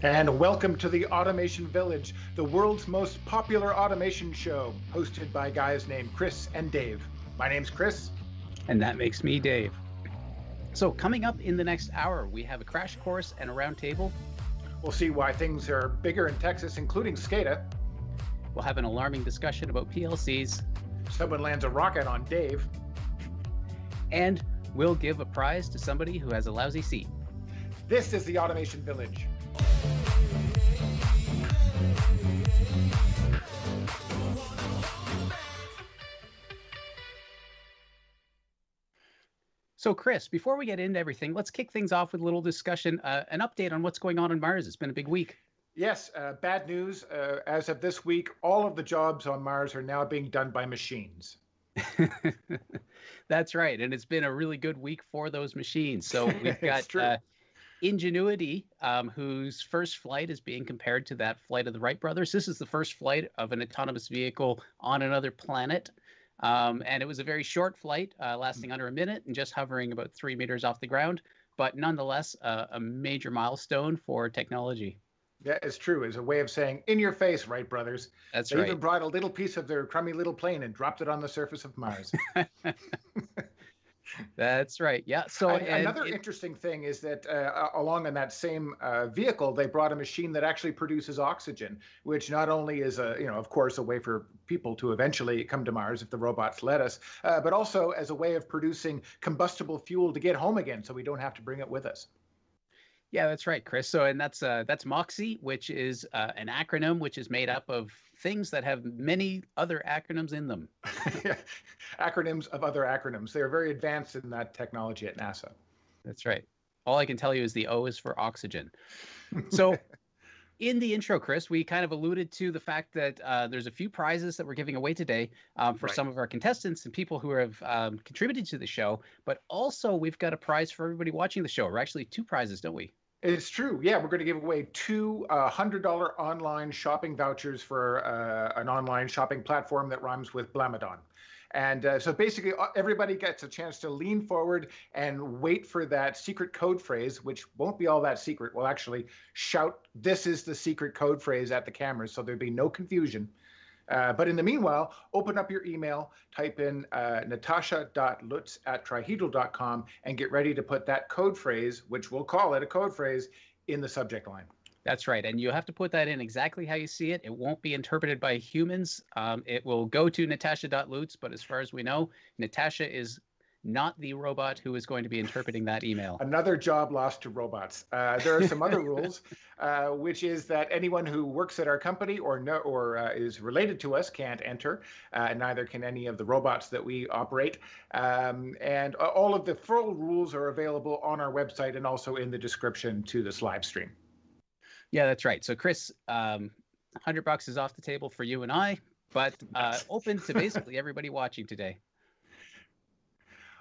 And welcome to the Automation Village, the world's most popular automation show, hosted by guys named Chris and Dave. My name's Chris. And that makes me Dave. So coming up in the next hour, we have a crash course and a roundtable. We'll see why things are bigger in Texas, including SCADA. We'll have an alarming discussion about PLCs. Someone lands a rocket on Dave. And we'll give a prize to somebody who has a lousy seat. This is the Automation Village. So Chris, before we get into everything, let's kick things off with a little discussion, an update on what's going on Mars. It's been a big week. Yes, bad news. As of this week, all of the jobs on Mars are now being done by machines. That's right. And it's been a really good week for those machines. So we've got Ingenuity, whose first flight is being compared to that flight of the Wright brothers. This is the first flight of an autonomous vehicle on another planet. And it was a very short flight, lasting under a minute and just hovering about 3 meters off the ground, but nonetheless, a major milestone for technology. Yeah, it's true. It's a way of saying, in your face, Wright brothers. That's right. They even brought a little piece of their crummy little plane and dropped it on the surface of Mars. That's right. Yeah. So another interesting thing is that along in that same vehicle, they brought a machine that actually produces oxygen, which not only is of course, a way for people to eventually come to Mars if the robots let us, but also as a way of producing combustible fuel to get home again, so we don't have to bring it with us. Yeah, that's right, Chris. So, and that's MOXIE, which is an acronym which is made up of things that have many other acronyms in them. Yeah. Acronyms of other acronyms. They're very advanced in that technology at NASA. That's right. All I can tell you is the O is for oxygen. So in the intro, Chris, we kind of alluded to the fact that there's a few prizes that we're giving away today for some of our contestants and people who have contributed to the show. But also we've got a prize for everybody watching the show. Or actually 2 prizes, don't we? It's true. Yeah, we're going to give away 2 $100 online shopping vouchers for an online shopping platform that rhymes with Blamadon. And so basically, everybody gets a chance to lean forward and wait for that secret code phrase, which won't be all that secret. We'll actually shout, "This is the secret code phrase" at the cameras, so there'll be no confusion. But in the meanwhile, open up your email, type in natasha.lutz@trihedral.com, and get ready to put that code phrase, which we'll call it a code phrase, in the subject line. That's right. And you have to put that in exactly how you see it. It won't be interpreted by humans. It will go to natasha.lutz, but as far as we know, Natasha is not the robot who is going to be interpreting that email. Another job lost to robots. There are some other rules, which is that anyone who works at our company or is related to us can't enter. Neither can any of the robots that we operate. And all of the full rules are available on our website and also in the description to this live stream. Yeah, that's right. So Chris, $100 is off the table for you and I, but open to basically everybody watching today.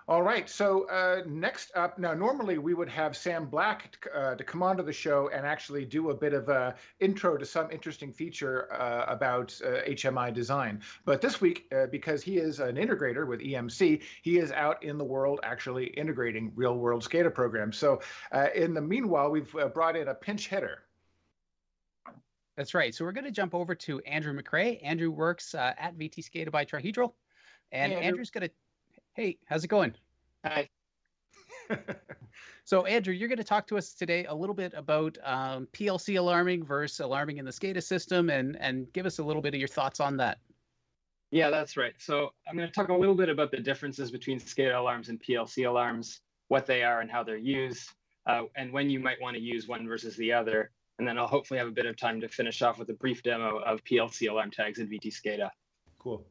All right, so next up, now normally we would have Sam Black to come onto the show and actually do a bit of a intro to some interesting feature about HMI design. But this week, because he is an integrator with EMC, he is out in the world actually integrating real-world SCADA programs. So in the meanwhile, we've brought in a pinch hitter. That's right. So we're going to jump over to Andrew McRae. Andrew works at VTScada by Trihedral. And hey, Andrew's going to... Hey, how's it going? Hi. So, Andrew, you're going to talk to us today a little bit about PLC alarming versus alarming in the SCADA system and give us a little bit of your thoughts on that. Yeah, that's right. So I'm going to talk a little bit about the differences between SCADA alarms and PLC alarms, what they are and how they're used, and when you might want to use one versus the other. And then I'll hopefully have a bit of time to finish off with a brief demo of PLC alarm tags in VTScada. Cool.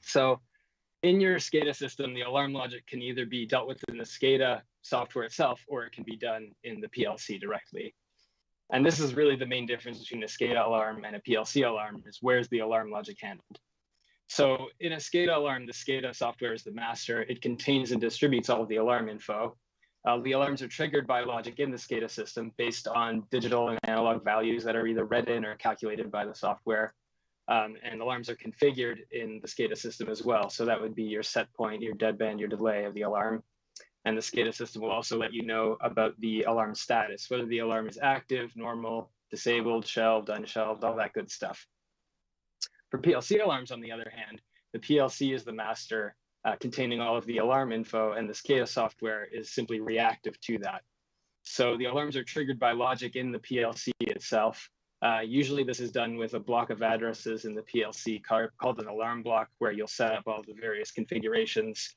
So in your SCADA system, the alarm logic can either be dealt with in the SCADA software itself, or it can be done in the PLC directly. And this is really the main difference between a SCADA alarm and a PLC alarm, is where's the alarm logic handled. So in a SCADA alarm, the SCADA software is the master. It contains and distributes all of the alarm info. The alarms are triggered by logic in the SCADA system based on digital and analog values that are either read in or calculated by the software. And alarms are configured in the SCADA system as well. So that would be your set point, your deadband, your delay of the alarm. And the SCADA system will also let you know about the alarm status, whether the alarm is active, normal, disabled, shelved, unshelved, all that good stuff. For PLC alarms, on the other hand, the PLC is the master containing all of the alarm info, and the SCADA software is simply reactive to that. So the alarms are triggered by logic in the PLC itself. Usually this is done with a block of addresses in the PLC called an alarm block, where you'll set up all the various configurations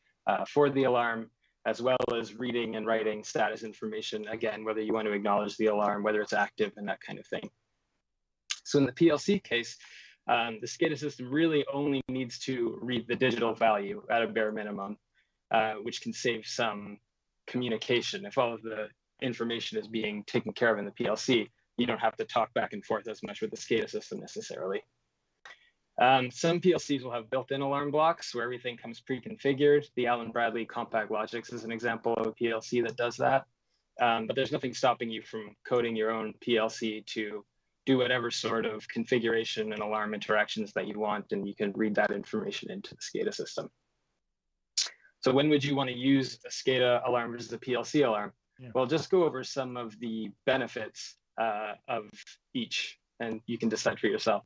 for the alarm, as well as reading and writing status information, again, whether you want to acknowledge the alarm, whether it's active, and that kind of thing. So in the PLC case, the SCADA system really only needs to read the digital value at a bare minimum, which can save some communication. If all of the information is being taken care of in the PLC, you don't have to talk back and forth as much with the SCADA system necessarily. Some PLCs will have built-in alarm blocks where everything comes pre-configured. The Allen Bradley Compact Logics is an example of a PLC that does that. But there's nothing stopping you from coding your own PLC to do whatever sort of configuration and alarm interactions that you want, and you can read that information into the SCADA system. So when would you want to use a SCADA alarm versus a PLC alarm? Yeah. Well, just go over some of the benefits of each, and you can decide for yourself.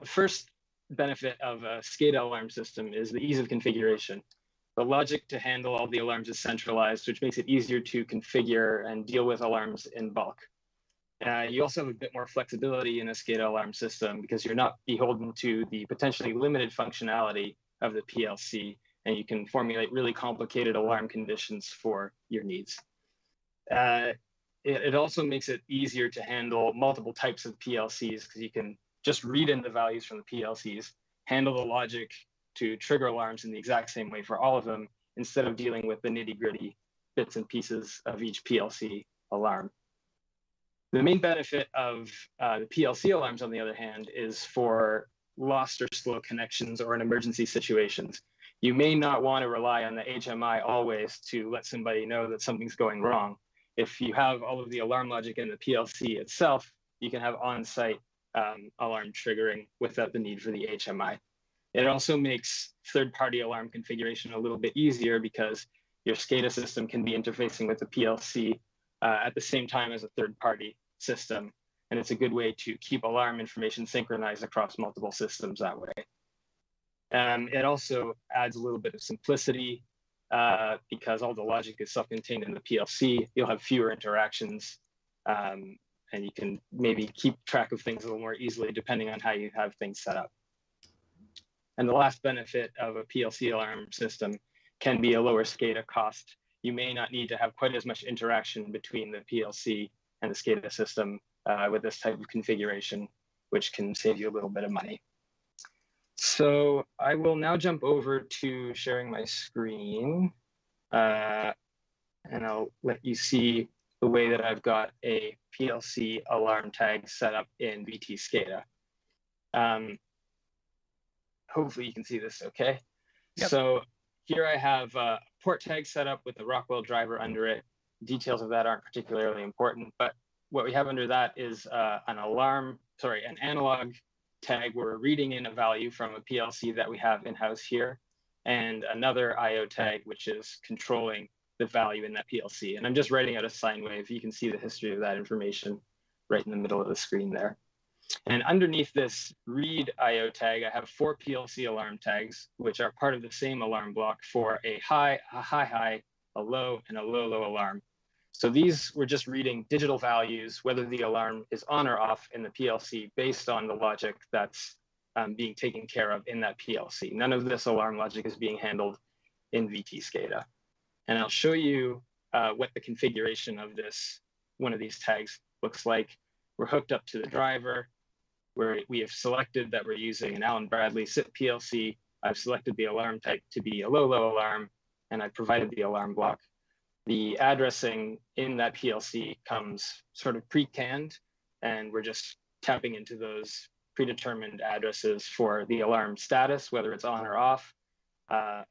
First benefit of a SCADA alarm system is the ease of configuration. The logic to handle all the alarms is centralized, which makes it easier to configure and deal with alarms in bulk. You also have a bit more flexibility in a SCADA alarm system because you're not beholden to the potentially limited functionality of the PLC, and you can formulate really complicated alarm conditions for your needs. It also makes it easier to handle multiple types of PLCs because you can just read in the values from the PLCs, handle the logic to trigger alarms in the exact same way for all of them, instead of dealing with the nitty-gritty bits and pieces of each PLC alarm. The main benefit of the PLC alarms, on the other hand, is for lost or slow connections or in emergency situations. You may not want to rely on the HMI always to let somebody know that something's going wrong. If you have all of the alarm logic in the PLC itself, you can have on-site alarm triggering without the need for the HMI. It also makes third-party alarm configuration a little bit easier because your SCADA system can be interfacing with the PLC at the same time as a third-party system. And it's a good way to keep alarm information synchronized across multiple systems that way. It also adds a little bit of simplicity because all the logic is self-contained in the PLC. You'll have fewer interactions, and you can maybe keep track of things a little more easily depending on how you have things set up. And the last benefit of a PLC alarm system can be a lower SCADA cost. You may not need to have quite as much interaction between the PLC and the SCADA system with this type of configuration, which can save you a little bit of money. So I will now jump over to sharing my screen, and I'll let you see the way that I've got a PLC alarm tag set up in VTScada. Hopefully you can see this okay. Yep. So here I have a port tag set up with the Rockwell driver under it. Details of that aren't particularly important, but what we have under that is an analog tag where we're reading in a value from a PLC that we have in-house here, and another IO tag, which is controlling the value in that PLC. And I'm just writing out a sine wave. You can see the history of that information right in the middle of the screen there. And underneath this read IO tag, I have 4 PLC alarm tags, which are part of the same alarm block for a high, a low, and a low alarm. So these were just reading digital values, whether the alarm is on or off in the PLC based on the logic that's being taken care of in that PLC. None of this alarm logic is being handled in VTScada. And I'll show you what the configuration of one of these tags looks like. We're hooked up to the driver, where we have selected that we're using an Allen Bradley SIP PLC. I've selected the alarm type to be a low alarm, and I've provided the alarm block. The addressing in that PLC comes sort of pre-canned, and we're just tapping into those predetermined addresses for the alarm status, whether it's on or off,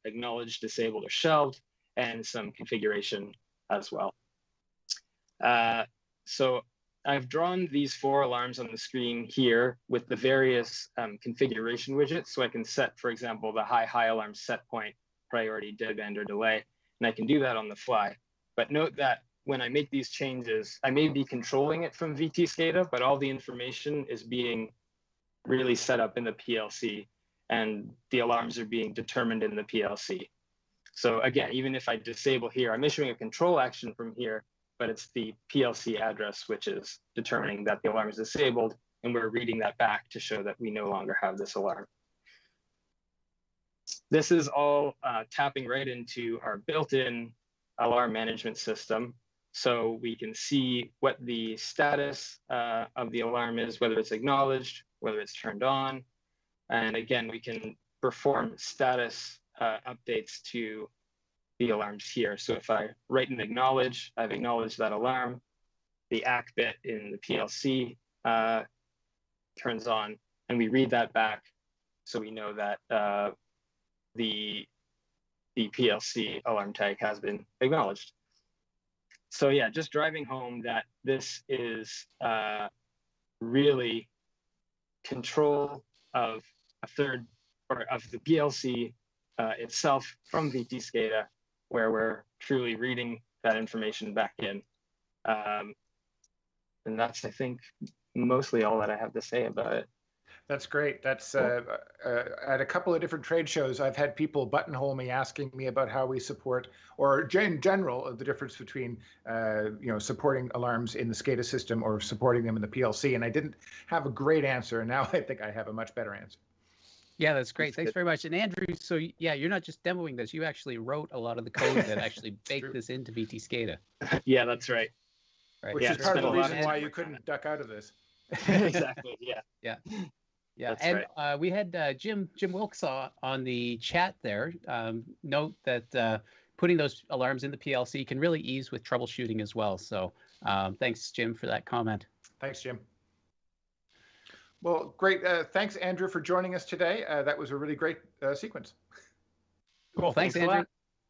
acknowledged, disabled, or shelved, and some configuration as well. So I've drawn these 4 alarms on the screen here with the various configuration widgets. So I can set, for example, the high alarm set point, priority, deadband, or delay, and I can do that on the fly. But note that when I make these changes, I may be controlling it from VTScada, but all the information is being really set up in the PLC, and the alarms are being determined in the PLC. So again, even if I disable here, I'm issuing a control action from here, but it's the PLC address which is determining that the alarm is disabled, and we're reading that back to show that we no longer have this alarm. This is all tapping right into our built-in alarm management system. So we can see what the status of the alarm is, whether it's acknowledged, whether it's turned on. And again, we can perform status updates to the alarms here. So if I write and acknowledge, I've acknowledged that alarm, the ACK bit in the PLC turns on, and we read that back so we know that the PLC alarm tag has been acknowledged. So yeah, just driving home that this is really control of a third, or of the PLC itself from VTScada, where we're truly reading that information back in. And that's, I think, mostly all that I have to say about it. That's great. That's at a couple of different trade shows, I've had people buttonhole me asking me about how we support, or in general, the difference between supporting alarms in the SCADA system or supporting them in the PLC. And I didn't have a great answer, and now I think I have a much better answer. Yeah, that's great. Thanks very much. And Andrew, so yeah, you're not just demoing this, you actually wrote a lot of the code that actually baked this into VTScada. Yeah, that's right. Which is part of the reason why you couldn't duck out of this. Exactly. Yeah. Yeah. Yeah, That's and right. We had Jim Wilkes on the chat there. Note that putting those alarms in the PLC can really ease with troubleshooting as well. So thanks, Jim, for that comment. Thanks, Jim. Well, great. Thanks, Andrew, for joining us today. That was a really great sequence. Cool. Thanks Andrew.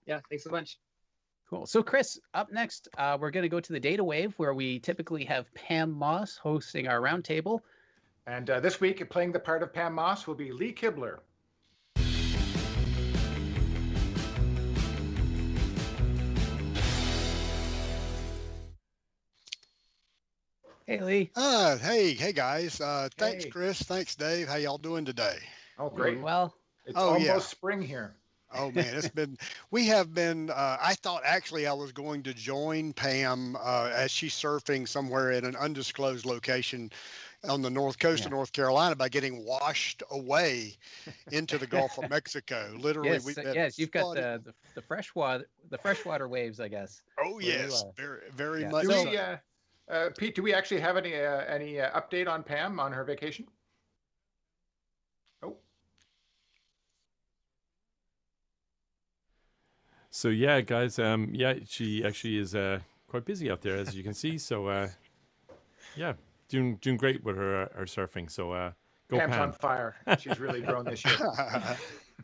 Yeah, thanks a bunch. Cool. So, Chris, up next, we're going to go to the Datawave, where we typically have Pam Moss hosting our roundtable. And this week, playing the part of Pam Moss will be Lee Kibler. Hey, Lee. Hey guys. Thanks, Chris. Thanks, Dave. How y'all doing today? Oh, great. Doing well. It's almost spring here. Oh man, we have been, I thought actually I was going to join Pam as she's surfing somewhere in an undisclosed location on the north coast of North Carolina by getting washed away into the Gulf of Mexico. Literally, yes, you've got the freshwater waves, I guess. Oh yes, very much. Pete, do we actually have any update on Pam on her vacation? Oh. So yeah, guys, she actually is quite busy out there, as you can see. So yeah, doing great with her surfing. So go Pam's Pam. on fire. She's really grown this year.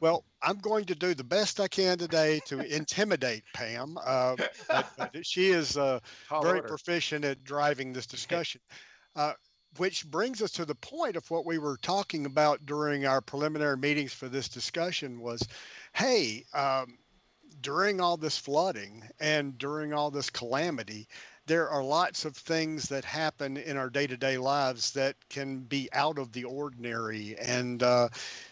Well, I'm going to do the best I can today to intimidate Pam. But she is very proficient at driving this discussion, which brings us to the point of what we were talking about during our preliminary meetings for this discussion was, hey, during all this flooding and during all this calamity, there are lots of things that happen in our day-to-day lives that can be out of the ordinary, and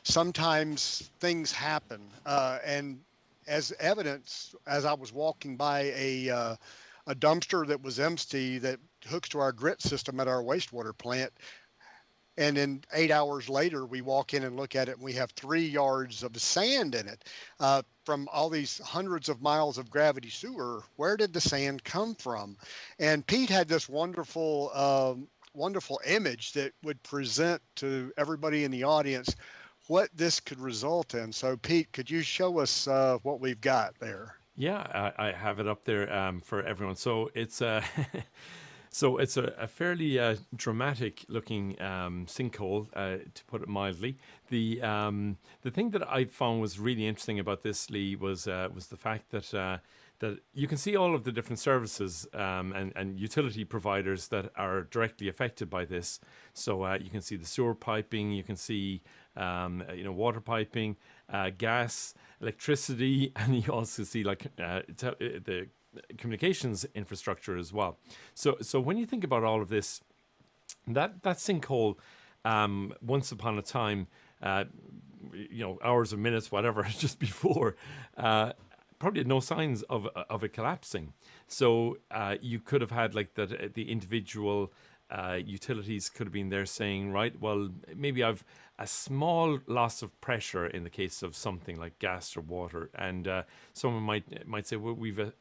sometimes things happen. And as evidence, as I was walking by a dumpster that was empty that hooks to our grit system at our wastewater plant, and then 8 hours later, we walk in and look at it, and we have 3 yards of sand in it. From all these hundreds of miles of gravity sewer, where did the sand come from? And Pete had this wonderful, wonderful image that would present to everybody in the audience what this could result in. So, Pete, could you show us what we've got there? Yeah, I have it up there for everyone. So it's So it's a fairly dramatic looking sinkhole, to put it mildly. The thing that I found was really interesting about this, Lee, was the fact that that you can see all of the different services and utility providers that are directly affected by this. So you can see the sewer piping, you can see water piping, gas, electricity, and you also see like the communications infrastructure as well. So when you think about all of this, that sinkhole, once upon a time, hours or minutes, whatever, just before, probably had no signs of it collapsing. So you could have had like the individual utilities could have been there saying, right, well, maybe I've a small loss of pressure in the case of something like gas or water, and someone might say, well, we've a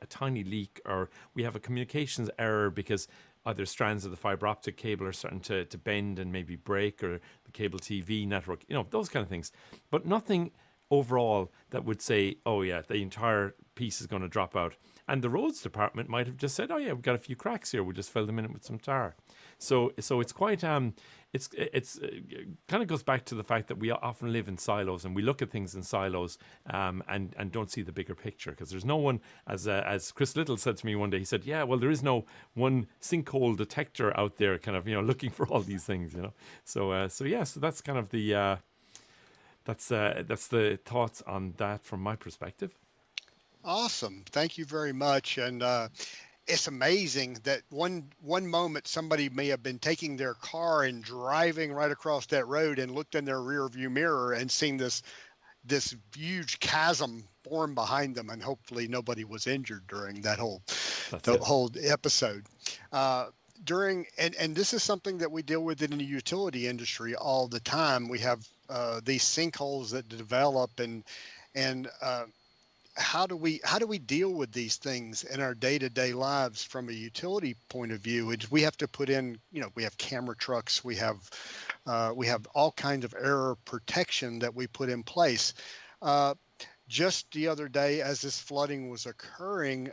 tiny leak, or we have a communications error because either strands of the fiber optic cable are starting to bend and maybe break, or the cable TV network, those kind of things. But nothing overall that would say, oh yeah, the entire piece is going to drop out. And the roads department might have just said, oh yeah, we've got a few cracks here, we'll just fill them in with some tar. So it's quite it's kind of goes back to the fact that we often live in silos, and we look at things in silos, and don't see the bigger picture, because there's no one, as Chris Little said to me one day, he said, yeah, well, there is no one sinkhole detector out there kind of looking for all these things, so that's kind of the that's the thoughts on that from my perspective. Awesome. Thank you very much. And it's amazing that one moment somebody may have been taking their car and driving right across that road and looked in their rear view mirror and seen this huge chasm form behind them, and hopefully nobody was injured during that whole episode. And this is something that we deal with in the utility industry all the time. We have these sinkholes that develop, and how do we deal with these things in our day-to-day lives from a utility point of view? We have to put in, we have camera trucks, we have all kinds of error protection that we put in place. Just the other day, as this flooding was occurring,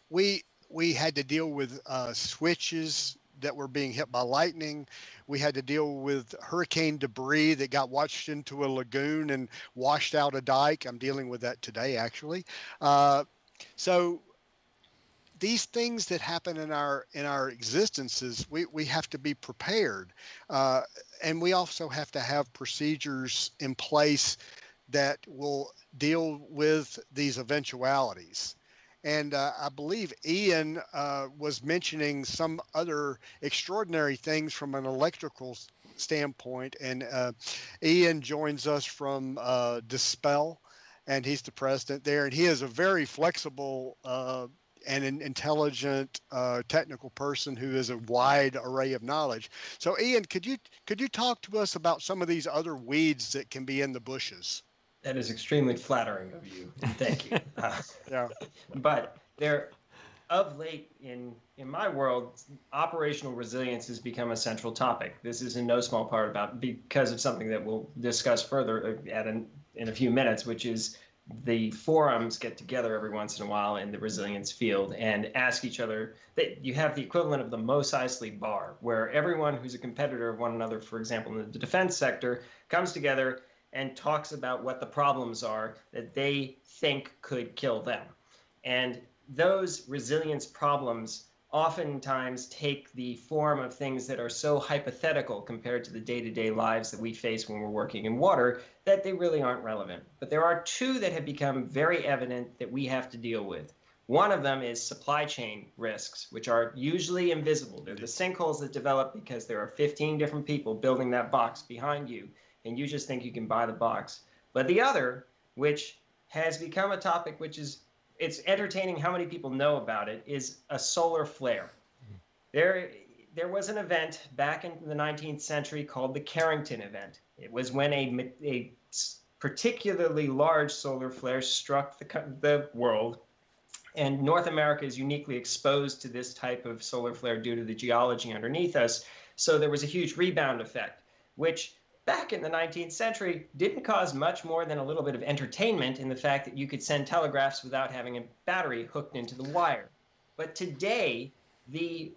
we had to deal with switches that were being hit by lightning. We had to deal with hurricane debris that got washed into a lagoon and washed out a dike. I'm dealing with that today, actually. So these things that happen in our existences, we have to be prepared. And we also have to have procedures in place that will deal with these eventualities. And I believe Ian was mentioning some other extraordinary things from an electrical standpoint. And Ian joins us from Dispel, and he's the president there. And he is a very flexible and an intelligent technical person who has a wide array of knowledge. So Ian, could you talk to us about some of these other weeds that can be in the bushes? That is extremely flattering of you. Thank you. Yeah. But there, of late in my world, operational resilience has become a central topic. This is in no small part about because of something that we'll discuss further in a few minutes, which is the forums get together every once in a while in the resilience field and ask each other that you have the equivalent of the Mos Eisley bar, where everyone who's a competitor of one another, for example, in the defense sector, comes together and talks about what the problems are that they think could kill them. And those resilience problems oftentimes take the form of things that are so hypothetical compared to the day-to-day lives that we face when we're working in water that they really aren't relevant. But there are two that have become very evident that we have to deal with. One of them is supply chain risks, which are usually invisible. They're the sinkholes that develop because there are 15 different people building that box behind you, and you just think you can buy the box. But the other, which has become a topic it's entertaining how many people know about it, is a solar flare. There was an event back in the 19th century called the Carrington event. It was when a particularly large solar flare struck the world, and North America is uniquely exposed to this type of solar flare due to the geology underneath us. So there was a huge rebound effect, which back in the 19th century didn't cause much more than a little bit of entertainment in the fact that you could send telegraphs without having a battery hooked into the wire. But today, the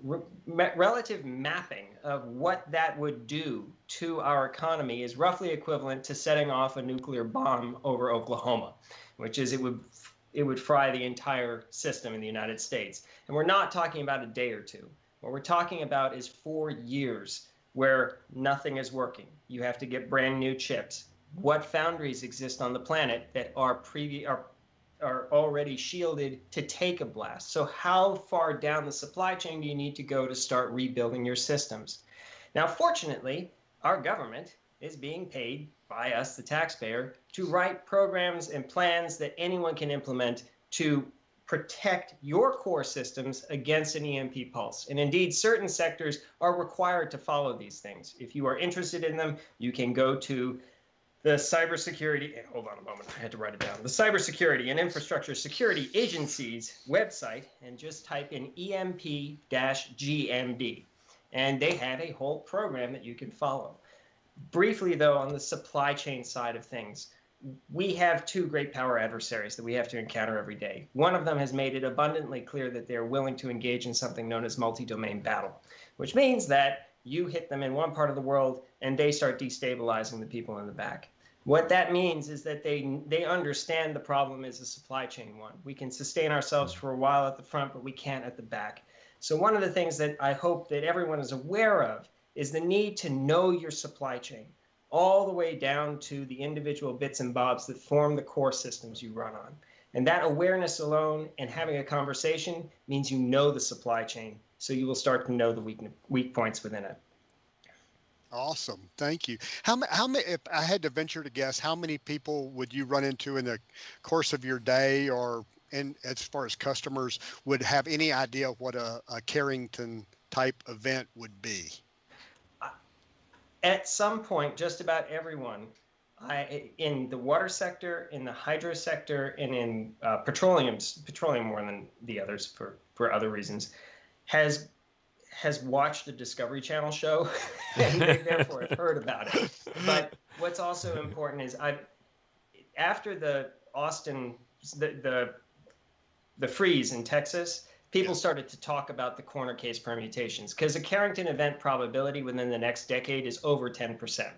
relative mapping of what that would do to our economy is roughly equivalent to setting off a nuclear bomb over Oklahoma, which is it would fry the entire system in the United States. And we're not talking about a day or two. What we're talking about is 4 years where nothing is working. You have to get brand new chips. What foundries exist on the planet that are are already shielded to take a blast. So how far down the supply chain do you need to go to start rebuilding your systems? Now, fortunately, our government is being paid by us, the taxpayer, to write programs and plans that anyone can implement to protect your core systems against an EMP pulse. And indeed, certain sectors are required to follow these things. If you are interested in them, you can go to the cybersecurity, hold on a moment, I had to write it down. The Cybersecurity and Infrastructure Security Agency's website and just type in EMP-GMB. And they have a whole program that you can follow. Briefly, though, on the supply chain side of things, we have two great power adversaries that we have to encounter every day. One of them has made it abundantly clear that they're willing to engage in something known as multi-domain battle, which means that you hit them in one part of the world and they start destabilizing the people in the back. What that means is that they understand the problem is a supply chain one. We can sustain ourselves for a while at the front, but we can't at the back. So one of the things that I hope that everyone is aware of is the need to know your supply chain, all the way down to the individual bits and bobs that form the core systems you run on. And that awareness alone and having a conversation means you know the supply chain, so you will start to know the weak points within it. Awesome. Thank you. How many, if I had to venture to guess, how many people would you run into in the course of your day, or as far as customers would have any idea what a Carrington type event would be? At some point, just about everyone in the water sector, in the hydro sector, and in petroleum more than the others for other reasons, has watched the Discovery Channel show and they therefore have heard about it. But what's also important is after the Austin, the freeze in Texas, people started to talk about the corner case permutations, because the Carrington event probability within the next decade is over 10%.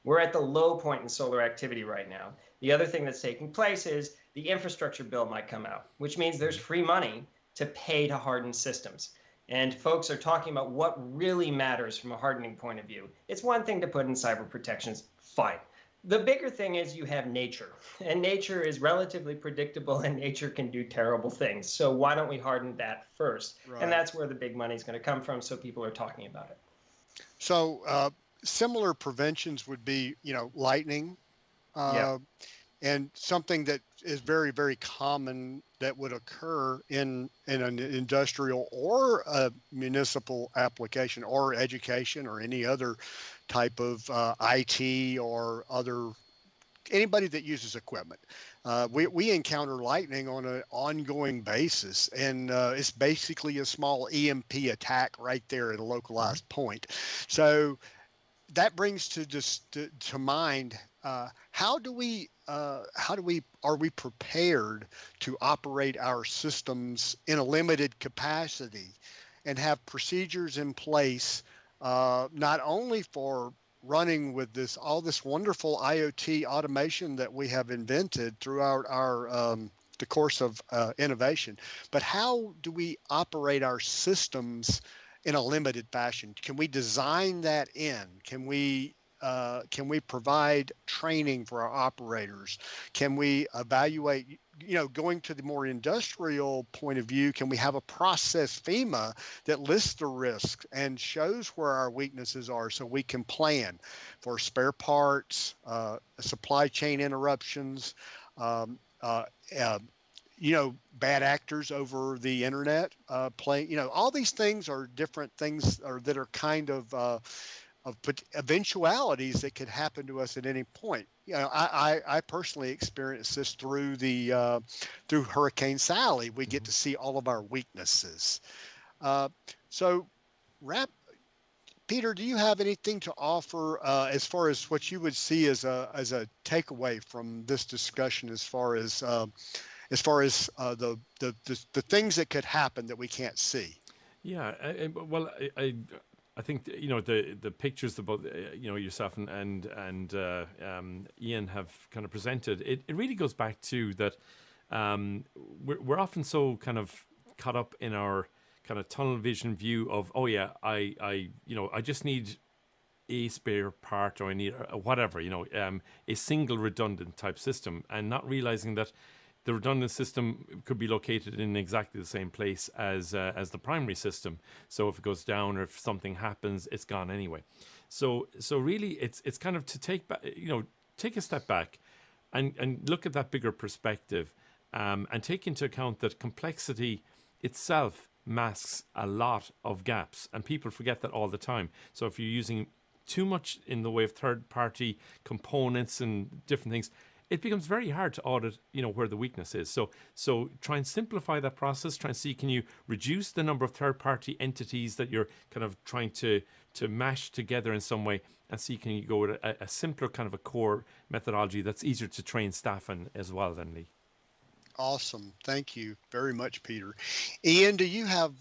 We're at the low point in solar activity right now. The other thing that's taking place is the infrastructure bill might come out, which means there's free money to pay to harden systems. And folks are talking about what really matters from a hardening point of view. It's one thing to put in cyber protections, fine. The bigger thing is you have nature, and nature is relatively predictable, and nature can do terrible things. So why don't we harden that first? Right. And that's where the big money is going to come from, so people are talking about it. So similar preventions would be, lightning, and something that is very, very common that would occur in an industrial or a municipal application or education or any other type of IT or anybody that uses equipment. We encounter lightning on an ongoing basis, and it's basically a small EMP attack right there at a localized point. So that brings to mind, are we prepared to operate our systems in a limited capacity and have procedures in place, not only for running with all this wonderful IoT automation that we have invented throughout the course of innovation, but how do we operate our systems in a limited fashion? Can we design that in? Can we provide training for our operators? Can we evaluate, going to the more industrial point of view, can we have a process FEMA that lists the risks and shows where our weaknesses are so we can plan for spare parts, supply chain interruptions, bad actors over the internet, all these things are different things that are kind of eventualities that could happen to us at any point. I personally experienced this through through Hurricane Sally. We get to see all of our weaknesses. Peter, do you have anything to offer as far as what you would see as a takeaway from this discussion, as far as the things that could happen that we can't see? Yeah, I think the pictures about yourself and Ian have kind of presented. It really goes back to that. We're often so kind of caught up in our kind of tunnel vision view of, I just need a spare part, or I need whatever, a single redundant type system, and not realizing that the redundant system could be located in exactly the same place as the primary system. So if it goes down or if something happens, it's gone anyway. So really, it's kind of to take back, take a step back, and look at that bigger perspective, and take into account that complexity itself masks a lot of gaps, and people forget that all the time. So if you're using too much in the way of third-party components and different things, it becomes very hard to audit, where the weakness is. So try and simplify that process. Try and see, can you reduce the number of third-party entities that you're kind of trying to mash together in some way, and see, can you go with a simpler kind of a core methodology that's easier to train staff in as well then, Lee. Awesome. Thank you very much, Peter. Ian, do you have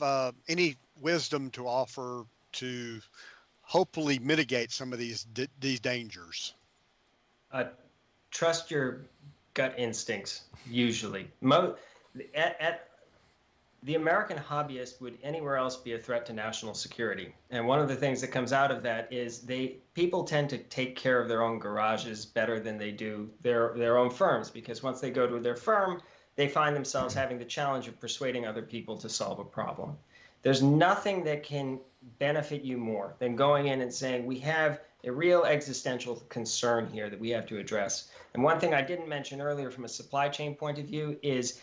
any wisdom to offer to hopefully mitigate some of these dangers? Trust your gut instincts, usually. The American hobbyist would anywhere else be a threat to national security. And one of the things that comes out of that is people tend to take care of their own garages better than they do their own firms, because once they go to their firm, they find themselves having the challenge of persuading other people to solve a problem. There's nothing that can benefit you more than going in and saying, we have a real existential concern here that we have to address. And one thing I didn't mention earlier from a supply chain point of view is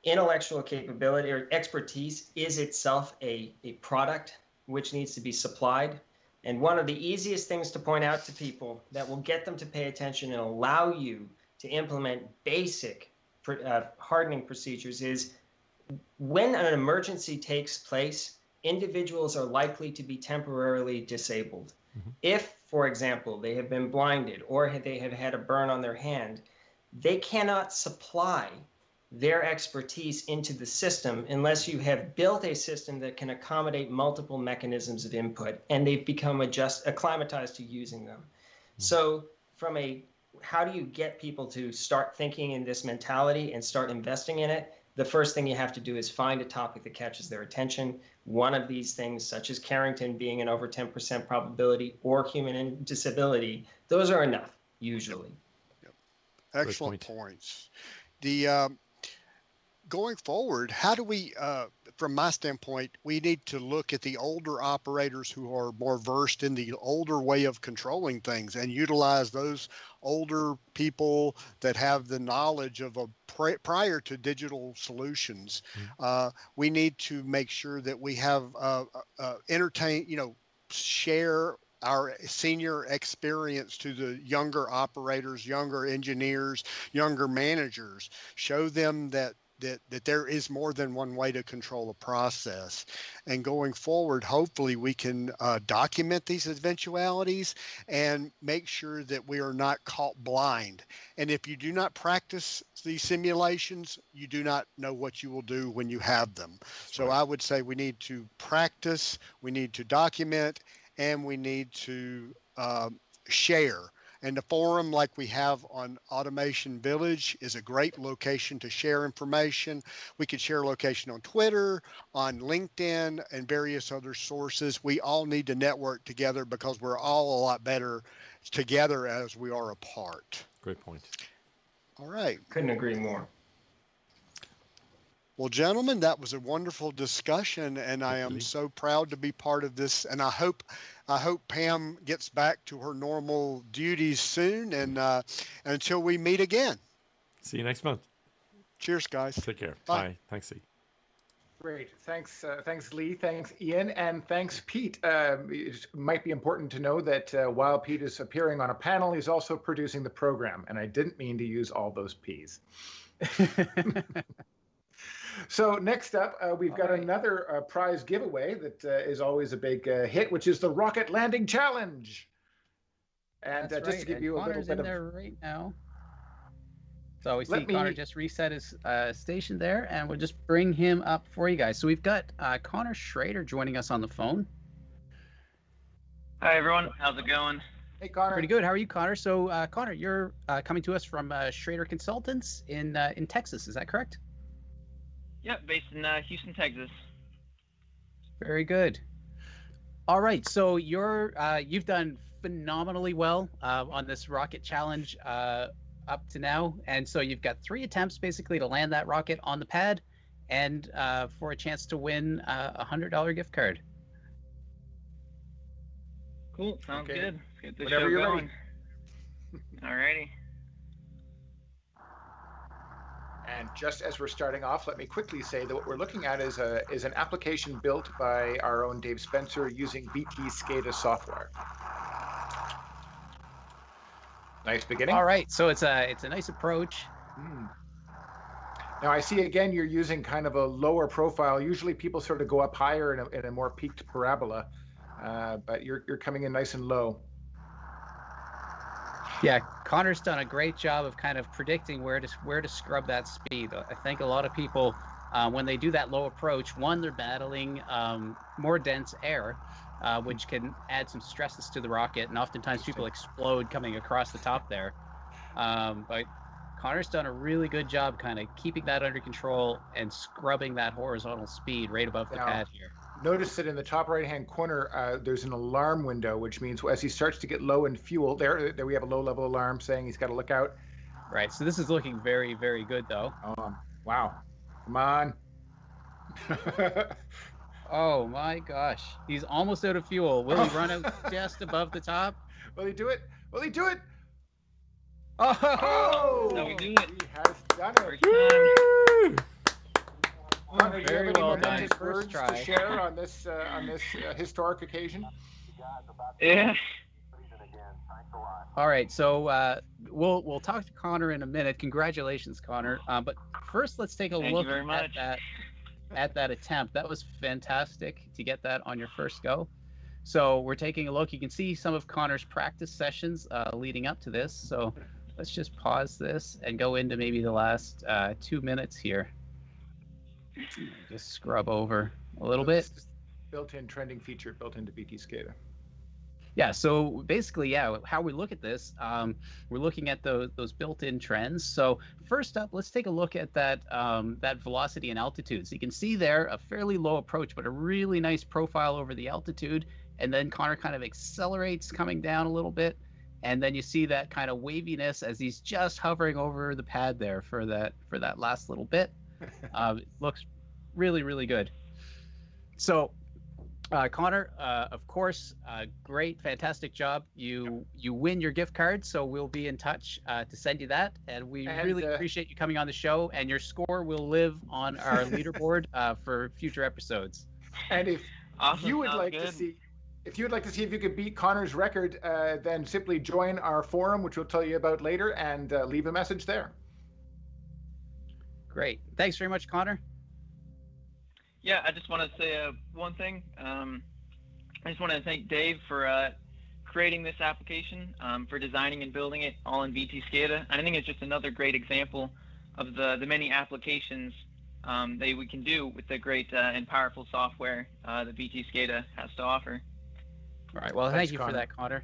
intellectual capability or expertise is itself a product which needs to be supplied. And one of the easiest things to point out to people that will get them to pay attention and allow you to implement basic hardening procedures is, when an emergency takes place, individuals are likely to be temporarily disabled. Mm-hmm. If, for example, they have been blinded or they have had a burn on their hand, they cannot supply their expertise into the system unless you have built a system that can accommodate multiple mechanisms of input, and they've become acclimatized to using them. Mm-hmm. So how do you get people to start thinking in this mentality and start investing in it? The first thing you have to do is find a topic that catches their attention. One of these things, such as Carrington being an over 10% probability or human disability, those are enough, usually. Yep. Excellent points. Going forward, how do we, from my standpoint, we need to look at the older operators who are more versed in the older way of controlling things and utilize those older people that have the knowledge of prior to digital solutions. Mm-hmm. We need to make sure that we have share our senior experience to the younger operators, younger engineers, younger managers, show them that there is more than one way to control a process. And going forward, hopefully we can document these eventualities and make sure that we are not caught blind. And if you do not practice these simulations, you do not know what you will do when you have them. So I would say we need to practice, we need to document, and we need to share. And the forum like we have on Automation Village is a great location to share information. We could share location on Twitter, on LinkedIn, and various other sources. We all need to network together because we're all a lot better together as we are apart. Great point. All right. Couldn't agree more. Well, gentlemen, that was a wonderful discussion, and I am so proud to be part of this. And I hope Pam gets back to her normal duties soon. And until we meet again. See you next month. Cheers, guys. Take care. Bye. Thanks, Lee. Great. Thanks, Lee. Thanks, Ian. And thanks, Pete. It might be important to know that while Pete is appearing on a panel, he's also producing the program. And I didn't mean to use all those P's. So next up, we've got another prize giveaway that is always a big hit, which is the Rocket Landing Challenge. And just to give you a little bit in there right now. So we see Connor just reset his station there, and we'll just bring him up for you guys. So we've got Connor Schrader joining us on the phone. Hi, everyone. How's it going? Hey, Connor. Pretty good. How are you, Connor? So, Connor, you're coming to us from Schrader Consultants in Texas. Is that correct? Yeah, based in Houston, Texas. Very good. All right, so you've done phenomenally well on this Rocket Challenge. up to now. And so you've got 3 attempts basically to land that rocket on the pad, and for a chance to win a $100 gift card. Cool. Sounds good. Let's get this Whenever show you're going. ready. Alrighty. And just as we're starting off, let me quickly say that what we're looking at is an application built by our own Dave Spencer using VTScada software. Nice beginning. All right, so it's a nice approach. Now I see again you're using kind of a lower profile. Usually people sort of go up higher in a more peaked parabola, but you're coming in nice and low. Yeah, Connor's done a great job of kind of predicting where to scrub that speed. I think a lot of people, when they do that low approach, one, they're battling more dense air, which can add some stresses to the rocket, and oftentimes people explode coming across the top there. But Connor's done a really good job kind of keeping that under control and scrubbing that horizontal speed right above the pad here. Notice that in the top right-hand corner, there's an alarm window, which means as he starts to get low in fuel, there we have a low-level alarm saying he's got to look out. Right, so this is looking very, very good, though. Wow. Come on. Oh, my gosh. He's almost out of fuel. Will he run out just above the top? Will he do it? Will he do it? Oh! No, we do it. He has done it. Woo! Connor, do you Very have any well done. momentous First words try. to share on this historic occasion? Yeah. All right, so we'll talk to Connor in a minute. Congratulations, Connor. But first, let's take a Thank look you very much. at that attempt. That was fantastic to get that on your first go. So we're taking a look. You can see some of Connor's practice sessions leading up to this. So let's just pause this and go into maybe the last 2 minutes here. Just scrub over a little bit. Built-in trending feature built into VTScada. Yeah, so basically, how we look at this, we're looking at those built-in trends. So first up, let's take a look at that velocity and altitude. So you can see there a fairly low approach, but a really nice profile over the altitude. And then Connor kind of accelerates coming down a little bit. And then you see that kind of waviness as he's just hovering over the pad there for that last little bit. It looks really, really good. So Connor, of course, great, fantastic job. You win your gift card, so we'll be in touch to send you that. And we really appreciate you coming on the show, and your score will live on our leaderboard for future episodes. And if Awesome. you would like to see if you could beat Connor's record, then simply join our forum, which we'll tell you about later, and leave a message there. Great. Thanks very much, Connor. Yeah, I just want to say one thing. I just want to thank Dave for creating this application, for designing and building it all in VTScada. I think it's just another great example of the many applications that we can do with the great and powerful software that VTScada has to offer. All right. Well, thank you for that, Connor.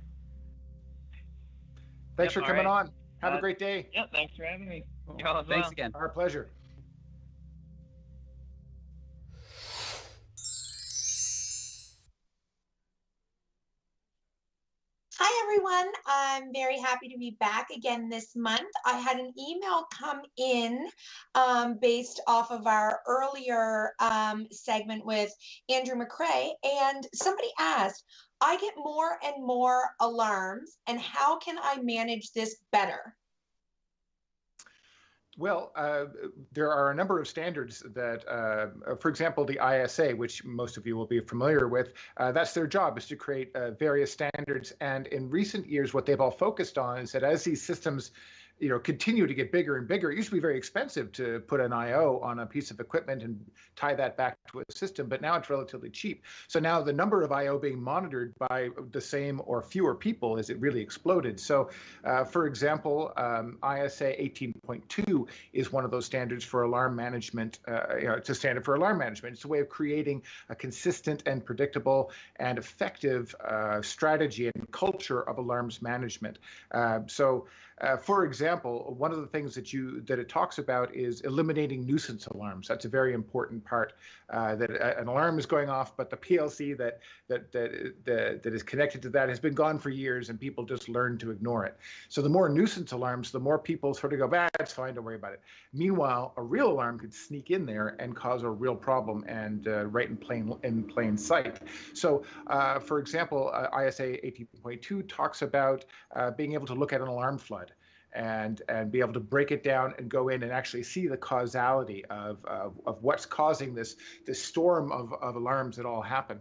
Thanks for coming on. Have a great day. Yeah, thanks for having me. Well, thanks again. Our pleasure. Hi, everyone. I'm very happy to be back again this month. I had an email come in based off of our earlier segment with Andrew McCrae, and somebody asked, I get more and more alarms, and how can I manage this better? Well, there are a number of standards that, for example, the ISA, which most of you will be familiar with, that's their job, is to create various standards. And in recent years, what they've all focused on is that as these systems continue to get bigger and bigger. It used to be very expensive to put an IO on a piece of equipment and tie that back to a system, but now it's relatively cheap. So now the number of IO being monitored by the same or fewer people has really exploded. So for example, ISA 18.2 is one of those standards for alarm management. It's a standard for alarm management. It's a way of creating a consistent and predictable and effective strategy and culture of alarms management. For example, one of the things that it talks about is eliminating nuisance alarms. That's a very important part. That an alarm is going off, but the PLC that is connected to that has been gone for years, and people just learn to ignore it. So the more nuisance alarms, the more people sort of go, "Bah, it's fine, don't worry about it." Meanwhile, a real alarm could sneak in there and cause a real problem, and right in plain sight. So, for example, ISA 18.2 talks about being able to look at an alarm flood and be able to break it down and go in and actually see the causality of what's causing this storm of alarms that all happen.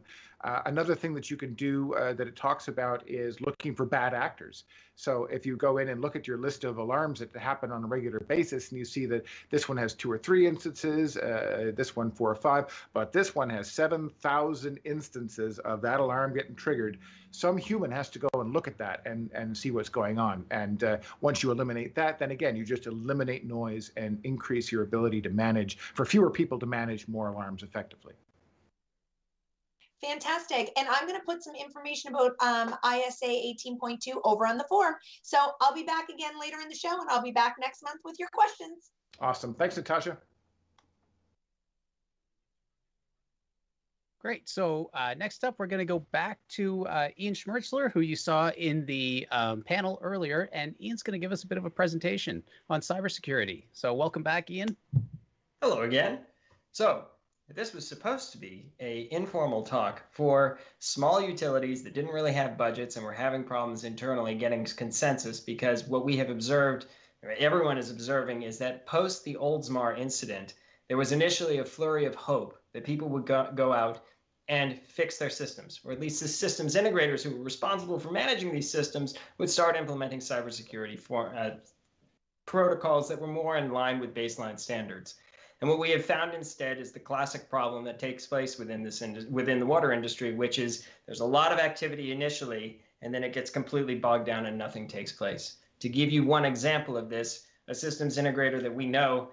Another thing that you can do that it talks about is looking for bad actors. So if you go in and look at your list of alarms that happen on a regular basis, and you see that this one has 2 or 3 instances, this one 4 or 5, but this one has 7,000 instances of that alarm getting triggered, some human has to go and look at that and see what's going on. And once you eliminate that, then again, you just eliminate noise and increase your ability to manage, for fewer people to manage more alarms effectively. Fantastic. And I'm going to put some information about ISA 18.2 over on the forum. So I'll be back again later in the show, and I'll be back next month with your questions. Awesome. Thanks, Natasha. Great. So next up, we're going to go back to Ian Schmertzler, who you saw in the panel earlier. And Ian's going to give us a bit of a presentation on cybersecurity. So welcome back, Ian. Hello again. So this was supposed to be an informal talk for small utilities that didn't really have budgets and were having problems internally getting consensus, because what we have observed, everyone is observing, is that post the Oldsmar incident, there was initially a flurry of hope that people would go out and fix their systems, or at least the systems integrators who were responsible for managing these systems would start implementing cybersecurity protocols that were more in line with baseline standards. And what we have found instead is the classic problem that takes place within the water industry, which is there's a lot of activity initially, and then it gets completely bogged down and nothing takes place. To give you one example of this, a systems integrator that we know,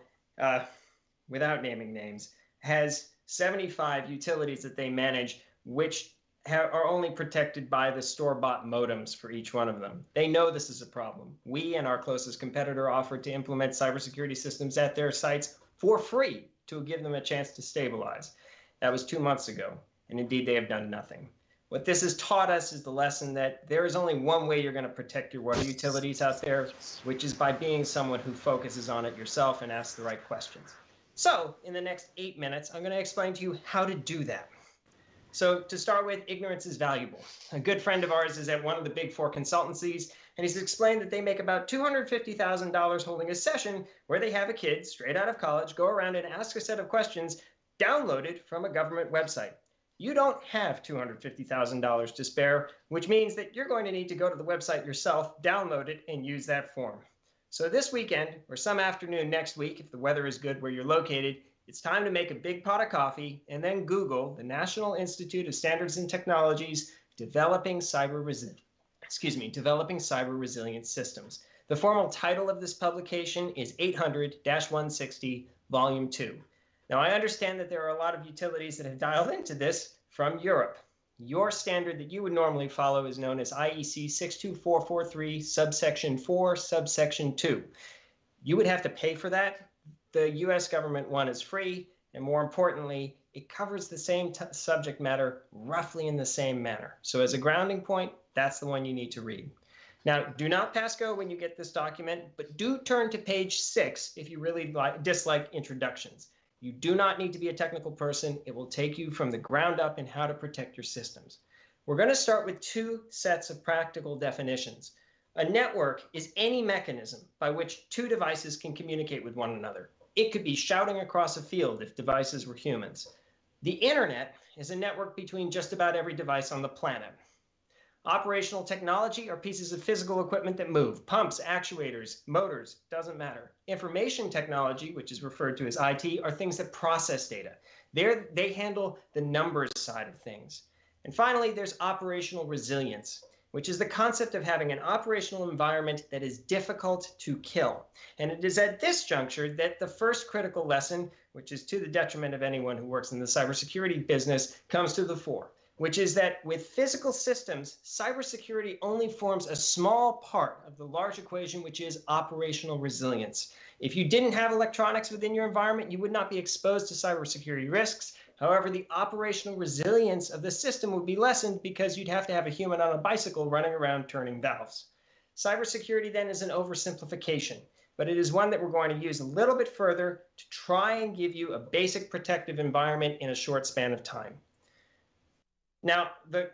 without naming names, has 75 utilities that they manage, which are only protected by the store-bought modems for each one of them. They know this is a problem. We and our closest competitor offered to implement cybersecurity systems at their sites for free to give them a chance to stabilize. That was 2 months ago, and indeed they have done nothing. What this has taught us is the lesson that there is only one way you're going to protect your water utilities out there, which is by being someone who focuses on it yourself and asks the right questions. So in the next 8 minutes, I'm going to explain to you how to do that. So to start with, ignorance is valuable. A good friend of ours is at one of the big 4 consultancies, and he's explained that they make about $250,000 holding a session where they have a kid straight out of college go around and ask a set of questions downloaded from a government website. You don't have $250,000 to spare, which means that you're going to need to go to the website yourself, download it, and use that form. So this weekend, or some afternoon next week, if the weather is good where you're located, it's time to make a big pot of coffee and then Google the National Institute of Standards and Technologies Developing Cyber Resilient Systems. The formal title of this publication is 800-160, Volume 2. Now, I understand that there are a lot of utilities that have dialed into this from Europe. Your standard that you would normally follow is known as IEC 62443, subsection 4, subsection 2. You would have to pay for that. The US government one is free, and more importantly, it covers the same subject matter roughly in the same manner. So as a grounding point, that's the one you need to read. Now, do not pass go when you get this document, but do turn to page 6 if you really dislike introductions. You do not need to be a technical person. It will take you from the ground up in how to protect your systems. We're going to start with 2 sets of practical definitions. A network is any mechanism by which 2 devices can communicate with one another. It could be shouting across a field if devices were humans. The internet is a network between just about every device on the planet. Operational technology are pieces of physical equipment that move. Pumps, actuators, motors, doesn't matter. Information technology, which is referred to as IT, are things that process data. They handle the numbers side of things. And finally, there's operational resilience, which is the concept of having an operational environment that is difficult to kill. And it is at this juncture that the first critical lesson, which is to the detriment of anyone who works in the cybersecurity business, comes to the fore. which is that with physical systems, cybersecurity only forms a small part of the large equation, which is operational resilience. If you didn't have electronics within your environment, you would not be exposed to cybersecurity risks. However, the operational resilience of the system would be lessened because you'd have to have a human on a bicycle running around turning valves. Cybersecurity then is an oversimplification, but it is one that we're going to use a little bit further to try and give you a basic protective environment in a short span of time. Now, the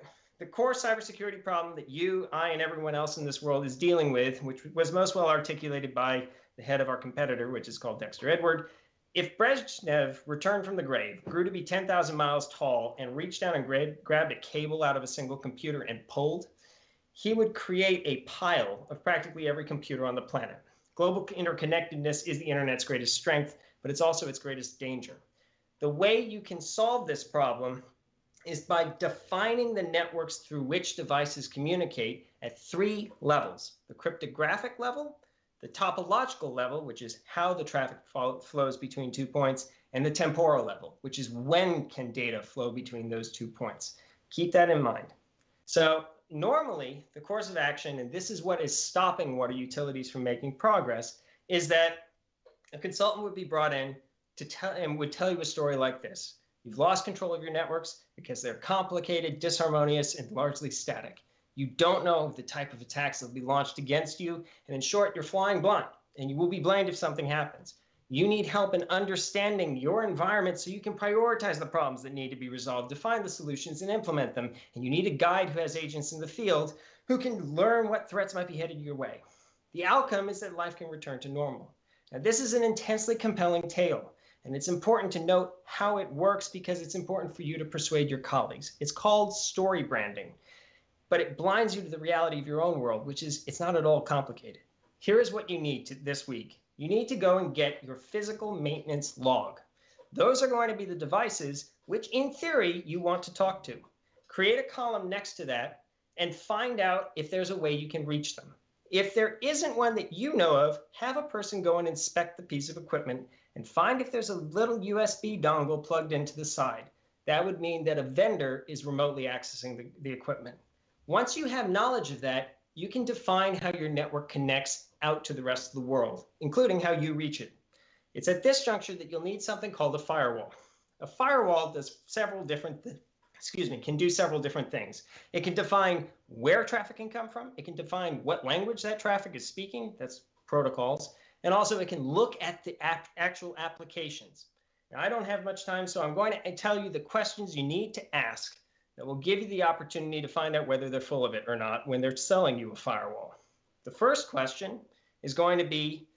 core cybersecurity problem that you, I, and everyone else in this world is dealing with, which was most well articulated by the head of our competitor, which is called Dexter Edward. If Brezhnev returned from the grave, grew to be 10,000 miles tall, and reached down and grabbed a cable out of a single computer and pulled, he would create a pile of practically every computer on the planet. Global interconnectedness is the internet's greatest strength, but it's also its greatest danger. The way you can solve this problem is by defining the networks through which devices communicate at 3 levels: the cryptographic level, the topological level, which is how the traffic flows between 2 points, and the temporal level, which is when can data flow between those 2 points. Keep that in mind. So normally, the course of action, and this is what is stopping water utilities from making progress, is that a consultant would be brought in and would tell you a story like this. You've lost control of your networks because they're complicated, disharmonious, and largely static. You don't know the type of attacks that will be launched against you, and in short, you're flying blind, and you will be blamed if something happens. You need help in understanding your environment so you can prioritize the problems that need to be resolved, define the solutions, and implement them. And you need a guide who has agents in the field who can learn what threats might be headed your way. The outcome is that life can return to normal. Now, this is an intensely compelling tale, and it's important to note how it works because it's important for you to persuade your colleagues. It's called story branding, but it blinds you to the reality of your own world, which is it's not at all complicated. Here is what you need this week. You need to go and get your physical maintenance log. Those are going to be the devices which, in theory, you want to talk to. Create a column next to that and find out if there's a way you can reach them. If there isn't one that you know of, have a person go and inspect the piece of equipment and find if there's a little USB dongle plugged into the side. That would mean that a vendor is remotely accessing the equipment. Once you have knowledge of that, you can define how your network connects out to the rest of the world, including how you reach it. It's at this juncture that you'll need something called a firewall. A firewall does can do several different things. It can define where traffic can come from. It can define what language that traffic is speaking, that's protocols, and also it can look at the actual applications. Now, I don't have much time, so I'm going to tell you the questions you need to ask that will give you the opportunity to find out whether they're full of it or not when they're selling you a firewall. The first question is going to be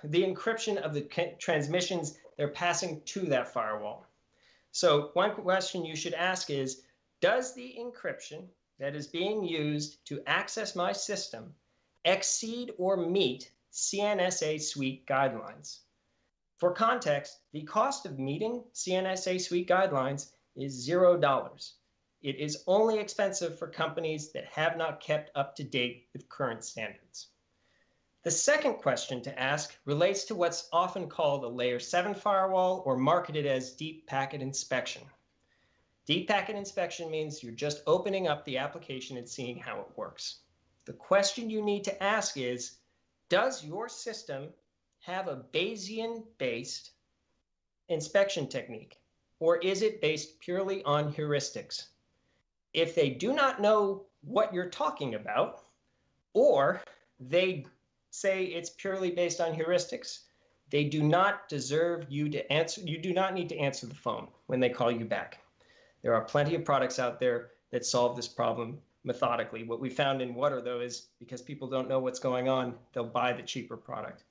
the encryption of the transmissions they're passing to that firewall. So one question you should ask is, does the encryption that is being used to access my system exceed or meet CNSA suite guidelines? For context, the cost of meeting CNSA suite guidelines is $0. It is only expensive for companies that have not kept up to date with current standards. The second question to ask relates to what's often called a layer 7 firewall or marketed as deep packet inspection. Deep packet inspection means you're just opening up the application and seeing how it works. The question you need to ask is, does your system have a Bayesian-based inspection technique, or is it based purely on heuristics? If they do not know what you're talking about, or they say it's purely based on heuristics, they do not deserve you to answer. You do not need to answer the phone when they call you back. There are plenty of products out there that solve this problem methodically. What we found in water, though, is because people don't know what's going on, they'll buy the cheaper product.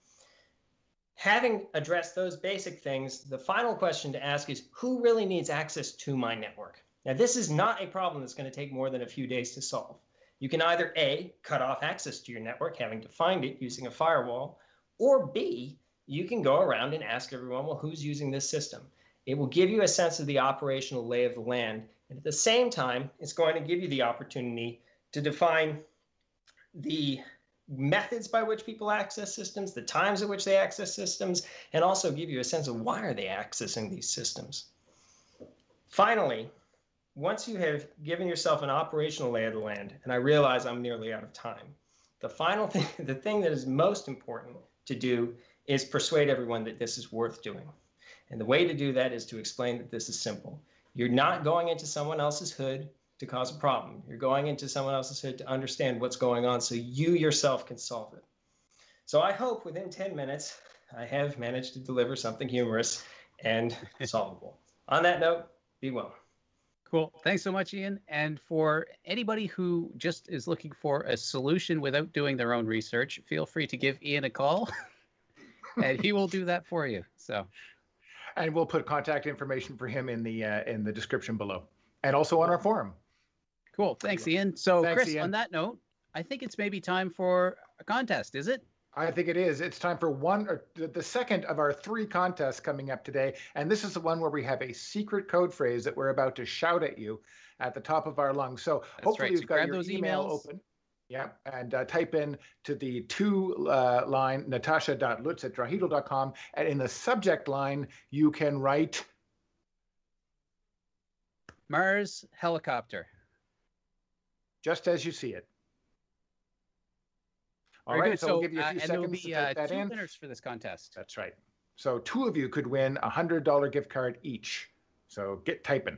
Having addressed those basic things, the final question to ask is, who really needs access to my network? Now, this is not a problem that's going to take more than a few days to solve. You can either A, cut off access to your network, having defined it using a firewall, or B, you can go around and ask everyone, well, who's using this system? It will give you a sense of the operational lay of the land. And at the same time, it's going to give you the opportunity to define the methods by which people access systems, the times at which they access systems, and also give you a sense of why are they accessing these systems. Finally, once you have given yourself an operational lay of the land, and I realize I'm nearly out of time, the final thing, the thing that is most important to do is persuade everyone that this is worth doing. And the way to do that is to explain that this is simple. You're not going into someone else's hood to cause a problem. You're going into someone else's hood to understand what's going on so you yourself can solve it. So I hope within 10 minutes, I have managed to deliver something humorous and solvable. On that note, be well. Cool. Thanks so much, Ian. And for anybody who just is looking for a solution without doing their own research, feel free to give Ian a call and he will do that for you. So, and we'll put contact information for him in the description below and also on our forum. Cool. Thanks, Ian. So, Thanks, Chris, Ian. on that note, I think it's maybe time for a contest, is it? I think it is. It's time for the second of our 3 contests coming up today. And this is the one where we have a secret code phrase that we're about to shout at you at the top of our lungs. So hopefully you've got your email open. Yeah, and type in to the line natasha.lutz@trihedral.com, and in the subject line you can write Mars helicopter. Just as you see it. All right, so we'll give you a few seconds to type that 2 in. winners for this contest. That's right. So 2 of you could win a $100 gift card each. So get typing.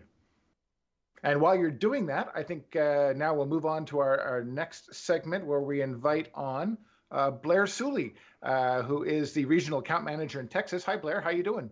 And while you're doing that, I think now we'll move on to our next segment where we invite on Blair Sooley, who is the regional account manager in Texas. Hi, Blair. How you doing?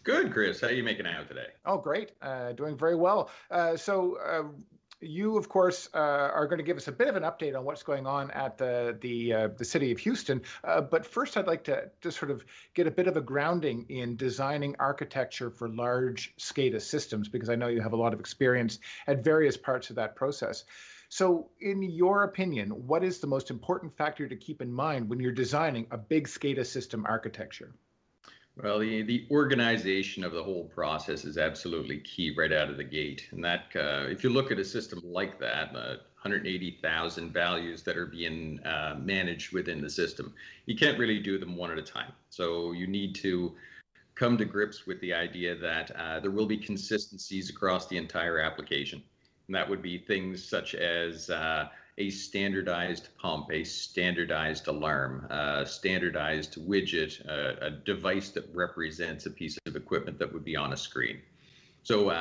Good, Chris. How are you making out today? Oh, great. Doing very well. So you, of course, are going to give us a bit of an update on what's going on at the city of Houston. But first, I'd like to sort of get a bit of a grounding in designing architecture for large SCADA systems, because I know you have a lot of experience at various parts of that process. So in your opinion, what is the most important factor to keep in mind when you're designing a big SCADA system architecture? Well, the organization of the whole process is absolutely key right out of the gate. And that, if you look at a system like that, 180,000 values that are being managed within the system, you can't really do them one at a time. So you need to come to grips with the idea that there will be consistencies across the entire application. And that would be things such as a standardized pump, a standardized alarm, a standardized widget, a device that represents a piece of equipment that would be on a screen. So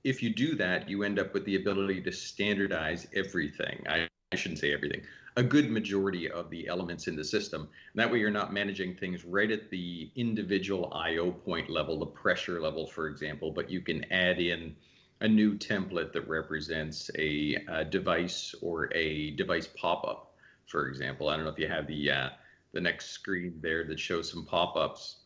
if you do that, you end up with the ability to standardize everything. I shouldn't say everything, a good majority of the elements in the system. And that way you're not managing things right at the individual I/O point level, the pressure level, for example, but you can add in a new template that represents a device or a device pop-up, for example. I don't know if you have the next screen there that shows some pop-ups.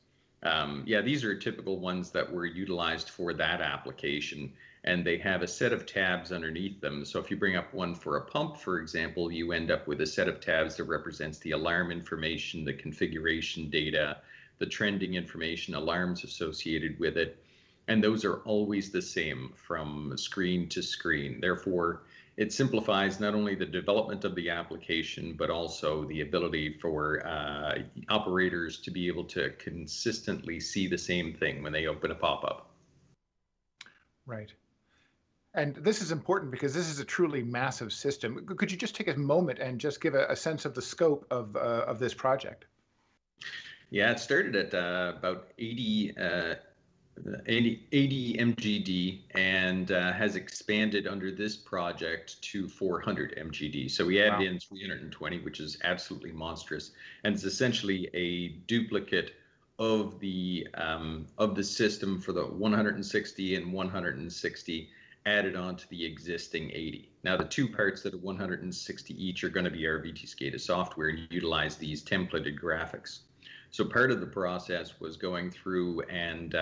Yeah, these are typical ones that were utilized for that application, and they have a set of tabs underneath them. So if you bring up one for a pump, for example, you end up with a set of tabs that represents the alarm information, the configuration data, the trending information, alarms associated with it. And those are always the same from screen to screen. Therefore, it simplifies not only the development of the application, but also the ability for operators to be able to consistently see the same thing when they open a pop-up. Right. And this is important because this is a truly massive system. Could you just take a moment and just give a sense of the scope of this project? Yeah, it started at about 80 MGD and has expanded under this project to 400 MGD. So we added in 320, which is absolutely monstrous, and it's essentially a duplicate of the system for the 160 and 160 added onto the existing 80. Now the 2 parts that are 160 each are going to be our VTScada software and utilize these templated graphics. So part of the process was going through and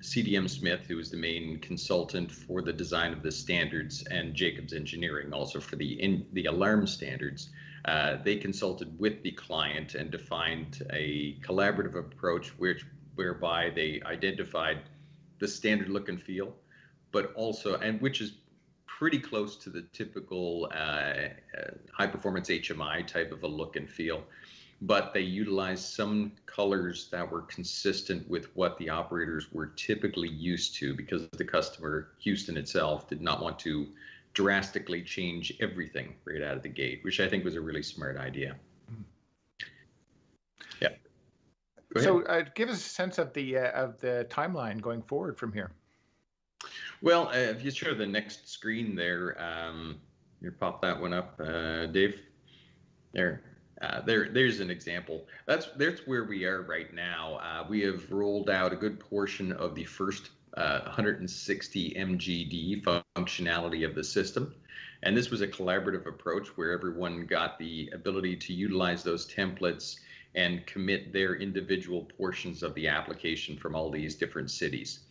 CDM Smith, who was the main consultant for the design of the standards, and Jacobs Engineering also for the alarm standards. They consulted with the client and defined a collaborative approach whereby they identified the standard look and feel, but also, and which is pretty close to the typical high performance HMI type of a look and feel. but they utilized some colors that were consistent with what the operators were typically used to, because the customer, Houston itself, did not want to drastically change everything right out of the gate, which I think was a really smart idea. Yeah. So give us a sense of the timeline going forward from here. Well, if you show the next screen there, you pop that one up, Dave. There's an example. That's where we are right now. We have rolled out a good portion of the first 160 MGD functionality of the system. And this was a collaborative approach where everyone got the ability to utilize those templates and commit their individual portions of the application from all these different cities.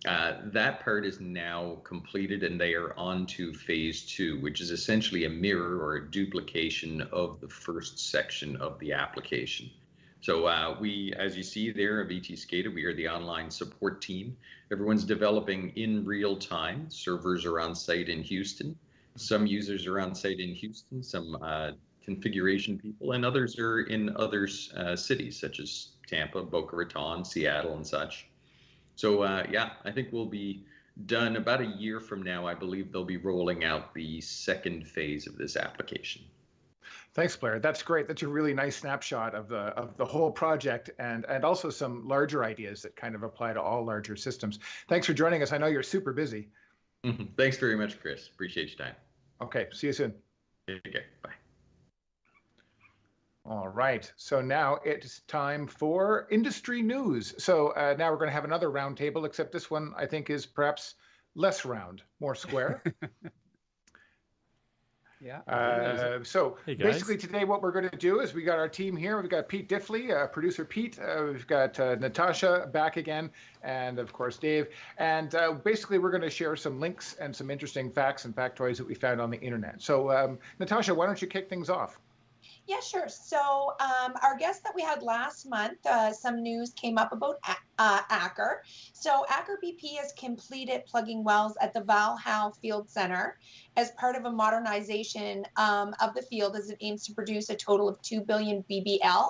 That part is now completed, and they are on to phase 2, which is essentially a mirror or a duplication of the first section of the application. So we, as you see there at VTScada, we are the online support team. Everyone's developing in real time. Servers are on site in Houston. Some users are on site in Houston, some configuration people, and others are in other cities such as Tampa, Boca Raton, Seattle, and such. So yeah, I think we'll be done about a year from now. I believe they'll be rolling out the second phase of this application. Thanks, Blair. That's great. That's a really nice snapshot of the whole project, and also some larger ideas that kind of apply to all larger systems. Thanks for joining us. I know you're super busy. Thanks very much, Chris. Appreciate your time. Okay. See you soon. Okay. Bye. All right, so now it's time for industry news. So now we're going to have another round table, except this one I think is perhaps less round, more square. Yeah. So hey guys, basically today what we're going to do is we got our team here. We've got Pete Diffley, producer Pete. We've got Natasha back again, and of course Dave. And basically we're going to share some links and some interesting facts and factoids that we found on the internet. So Natasha, why don't you kick things off? Yeah, sure. So our guest that we had last month, some news came up about Acker. So Acker BP has completed plugging wells at the Valhall Field Center as part of a modernization of the field as it aims to produce a total of 2 billion BBL.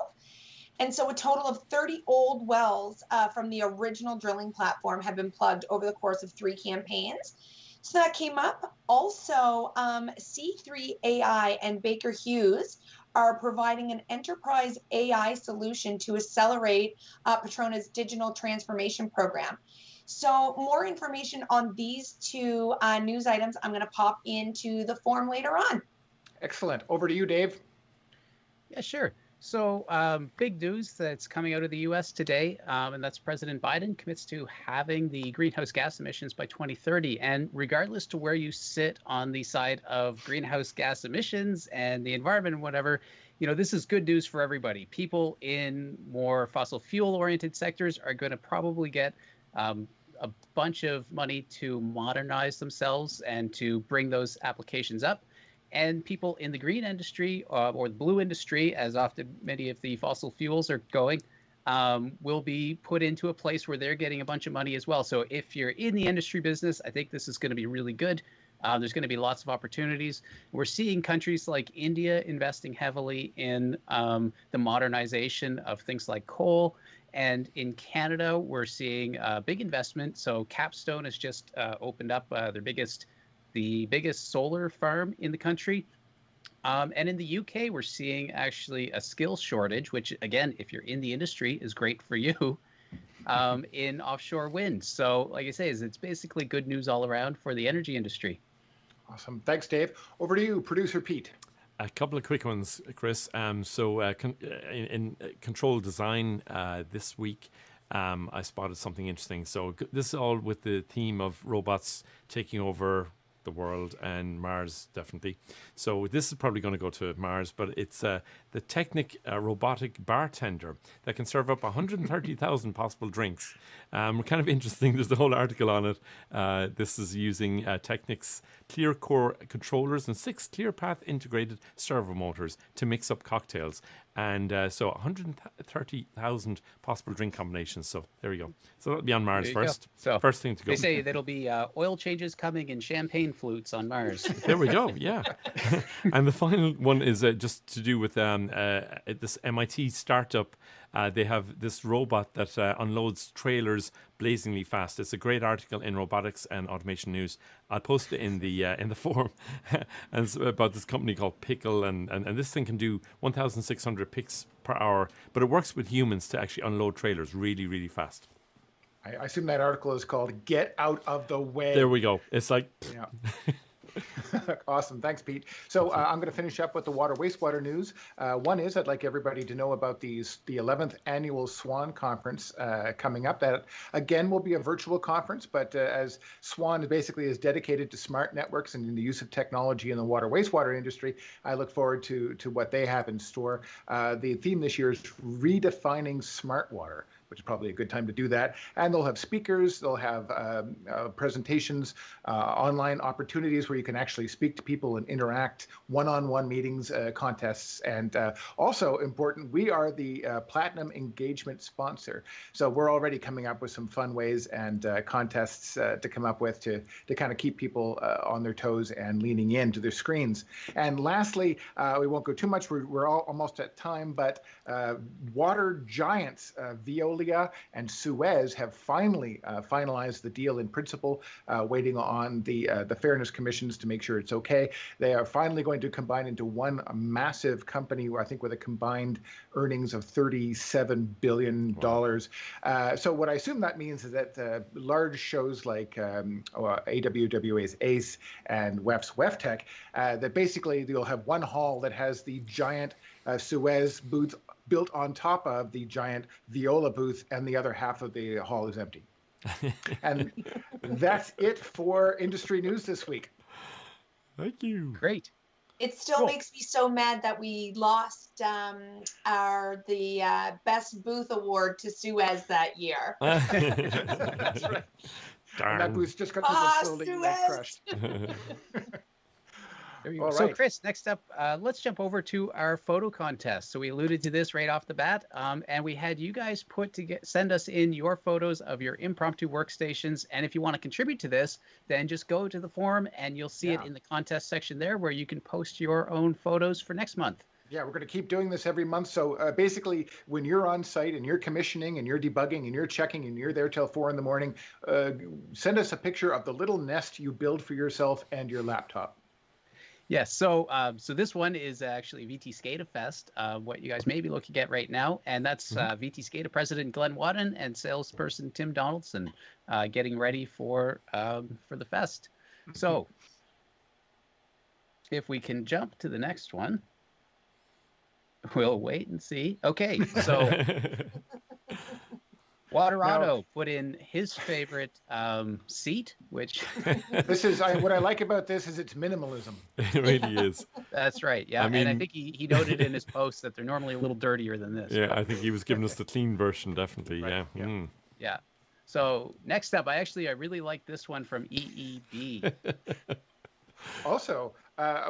And so a total of 30 old wells from the original drilling platform have been plugged over the course of 3 campaigns. So that came up. Also, C3 AI and Baker Hughes are providing an enterprise AI solution to accelerate Petrona's digital transformation program. So more information on these 2 news items I'm going to pop into the form later on. Excellent. Over to you, Dave. Yeah, sure. So big news that's coming out of the U.S. today, and that's President Biden commits to having the greenhouse gas emissions by 2030. And regardless to where you sit on the side of greenhouse gas emissions and the environment and whatever, you know, this is good news for everybody. People in more fossil fuel oriented sectors are going to probably get a bunch of money to modernize themselves and to bring those applications up. And people in the green industry or the blue industry, as often many of the fossil fuels are going, will be put into a place where they're getting a bunch of money as well. So if you're in the industry business, I think this is going to be really good. There's going to be lots of opportunities. We're seeing countries like India investing heavily in the modernization of things like coal. And in Canada, we're seeing a big investment. So Capstone has just opened up the biggest solar farm in the country. And in the UK, we're seeing actually a skills shortage, which, again, if you're in the industry, is great for you in offshore wind. So like I say, it's basically good news all around for the energy industry. Awesome. Thanks, Dave. Over to you, producer Pete. A couple of quick ones, Chris. In control design this week, I spotted something interesting. So this is all with the theme of robots taking over the world and Mars, definitely. So this is probably going to go to Mars, but it's the Technic robotic bartender that can serve up 130,000 possible drinks. Kind of interesting. There's the whole article on it. This is using Technic's clear core controllers and 6 ClearPath integrated servo motors to mix up cocktails. And so 130,000 possible drink combinations. So there you go. So that'll be on Mars first. So first thing to go. They say that'll be oil changes coming in champagne flutes on Mars. There we go. Yeah. And the final one is just to do with this MIT startup. They have this robot that unloads trailers blazingly fast. It's a great article in Robotics and Automation News. I'll post it in the forum. And it's about this company called Pickle, and this thing can do 1,600 picks per hour, but it works with humans to actually unload trailers really, really fast. I assume that article is called "Get Out of the Way." There we go. It's like. Yeah. Awesome. Thanks, Pete. So I'm going to finish up with the water wastewater news. One is I'd like everybody to know about the 11th annual SWAN conference coming up. That, again, will be a virtual conference, but as SWAN basically is dedicated to smart networks and in the use of technology in the water wastewater industry, I look forward to what they have in store. The theme this year is redefining smart water, which is probably a good time to do that. And they'll have speakers, they'll have presentations, online opportunities where you can actually speak to people and interact, one-on-one meetings, contests. And also important, we are the Platinum Engagement sponsor. So we're already coming up with some fun ways and contests to come up with to kind of keep people on their toes and leaning into their screens. And lastly, we won't go too much, we're all almost at time, but water giants, Veolia and Suez have finally finalized the deal in principle, waiting on the fairness commissions to make sure it's okay. They are finally going to combine into one massive company, I think with a combined earnings of $37 billion. Wow. So what I assume that means is that large shows like AWWA's ACE and WEF's WEFTech, that basically you'll have one hall that has the giant Suez booth built on top of the giant Veolia booth, and the other half of the hall is empty. And that's it for industry news this week. Thank you. Great. It still makes me so mad that we lost the best booth award to Suez that year. That's right. And that booth just got slowly crushed. There you go. So, Chris, next up, let's jump over to our photo contest. So we alluded to this right off the bat, and we had you guys send us in your photos of your impromptu workstations. And if you want to contribute to this, then just go to the forum and you'll see it in the contest section there, where you can post your own photos for next month. Yeah, we're going to keep doing this every month. So basically, when you're on site and you're commissioning and you're debugging and you're checking and you're there till 4 in the morning, send us a picture of the little nest you build for yourself and your laptop. Yes, so this one is actually VTScada Fest, what you guys may be looking at right now, and that's VTScada President Glenn Wadden and salesperson Tim Donaldson getting ready for the fest. So if we can jump to the next one, we'll wait and see. Okay, so Waterado put in his favorite seat, which this is what I like about this is it's minimalism. It really is. That's right. Yeah, I mean, and I think he noted in his post that they're normally a little dirtier than this. Yeah, I think he was giving us the clean version, definitely. Right. Yeah. Yeah. Yeah. So next up, I really like this one from EEB. Also,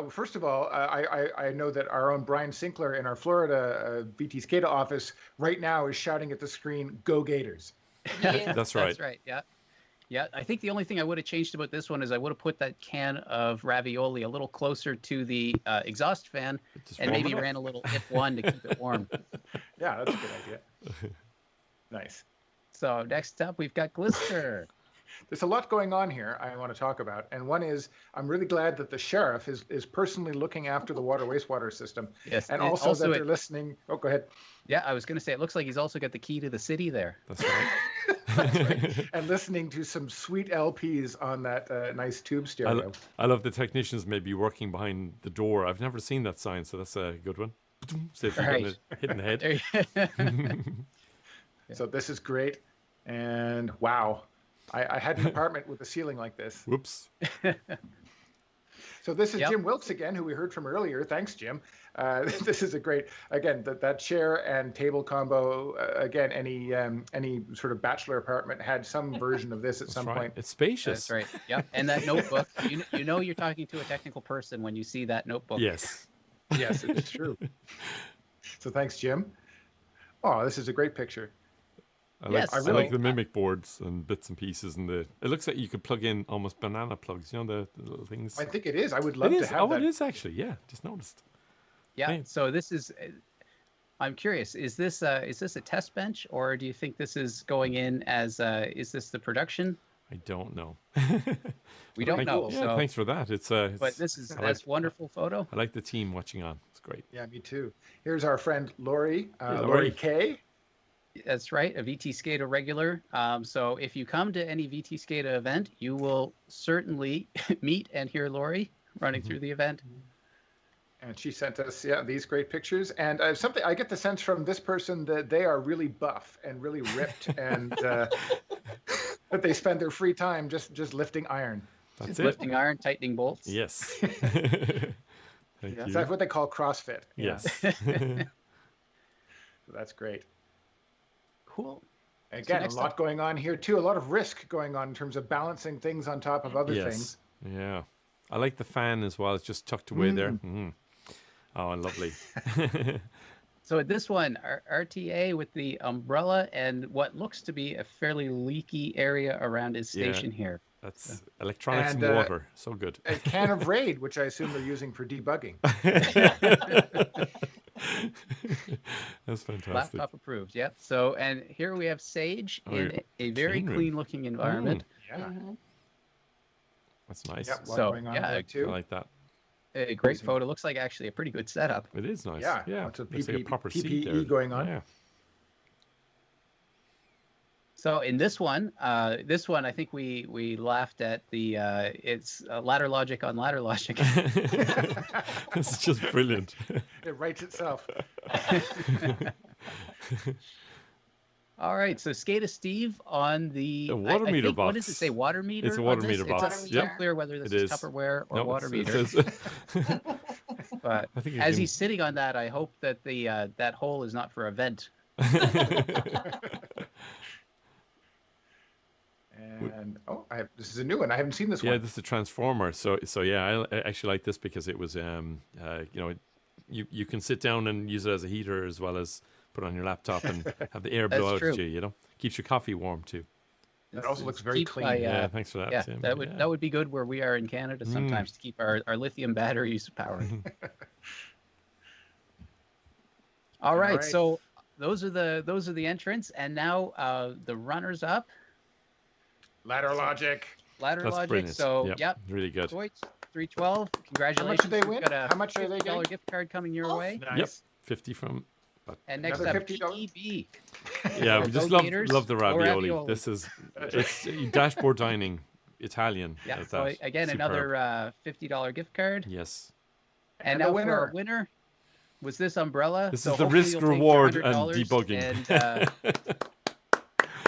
first of all, I know that our own Brian Sinkler in our Florida VTScada office right now is shouting at the screen, "Go Gators!" Yeah, that's right. That's right. Yeah, yeah. I think the only thing I would have changed about this one is I would have put that can of ravioli a little closer to the exhaust fan, and maybe ran a little F1 to keep it warm. Yeah, that's a good idea. Nice. So next up, we've got Glister. There's a lot going on here I want to talk about. And one is, I'm really glad that the sheriff is personally looking after the water wastewater system. Yes. And also that they're listening. Oh, go ahead. Yeah, I was going to say, it looks like he's also got the key to the city there. That's right. That's right. And listening to some sweet LPs on that nice tube stereo. I love the technicians maybe working behind the door. I've never seen that sign, so that's a good one. See if you get hit in the head. So this is great. And wow. I had an apartment with a ceiling like this. Whoops. So this is Jim Wilkes again, who we heard from earlier. Thanks, Jim. This is a great, again, that chair and table combo. Again, any sort of bachelor apartment had some version of this at some point. It's spacious. That's right. Yep. And that notebook, you know you're talking to a technical person when you see that notebook. Yes. Yes, it's true. So thanks, Jim. Oh, this is a great picture. I like the mimic boards and bits and pieces, and it looks like you could plug in almost banana plugs. You know the little things. I think it is. I would love to have that. It is actually. Yeah, just noticed. Yeah. So this is. I'm curious. Is this a test bench, or do you think this is going in as? Is this the production? I don't know. We don't know. Yeah, so, thanks for that. But this is that's wonderful photo. I like the team watching on. It's great. Yeah, me too. Here's our friend Lori. Lori K. That's right, a VTScada regular. So if you come to any VTScada event, you will certainly meet and hear Lori running through the event. And she sent us, these great pictures. And something I get the sense from this person that they are really buff and really ripped, and that they spend their free time just lifting iron. That's lifting iron, tightening bolts. Yes. Thank you. That's what they call CrossFit. Yes. So that's great. Cool. Again, a lot going on here too. A lot of risk going on in terms of balancing things on top of other things. Yeah. I like the fan as well. It's just tucked away there. Mm-hmm. Oh, lovely. So this one, RTA with the umbrella and what looks to be a fairly leaky area around his station here. That's electronics and water. So good. A can of Raid, which I assume they're using for debugging. That's fantastic. Laptop approved. Yep. So, and here we have Sage in a very clean looking environment. Yeah. That's nice. Yep, so too. I like that. A great photo. Looks like actually a pretty good setup. It is nice. Yeah. Yeah. Lots of Looks like a proper PPE seat there. going on. Yeah. So in this one I think we laughed at the it's ladder logic on ladder logic. This is just brilliant. It writes itself. All right, so SCADA Steve on the water meter box. What does it say? Water meter? It's a water meter box. It's unclear whether this is Tupperware or water meter. But as he's sitting on that, I hope that the that hole is not for a vent. And this is a new one. I haven't seen this one. Yeah, this is a transformer. So yeah, I actually like this because it was you can sit down and use it as a heater as well as put it on your laptop and have the air blow out at you. Keeps your coffee warm too. It also looks very clean. Yeah, thanks for that. Yeah, Tim. that would be good where we are in Canada sometimes to keep our lithium batteries powered. All right, so those are the entrants, and now the runners up. Ladder Logic. Ladder Logic. Brilliant. So really good. Deutsch 312. Congratulations. How much do they win? How much are they getting? Gift card coming your way. Nice. Yep, 50 from. And next up, PEB. Yeah, we just love the ravioli. This is it's dashboard dining, Italian. Yeah. So again, superb. Another $50 gift card. Yes. And now for our winner was this umbrella. This is the risk reward and debugging. And,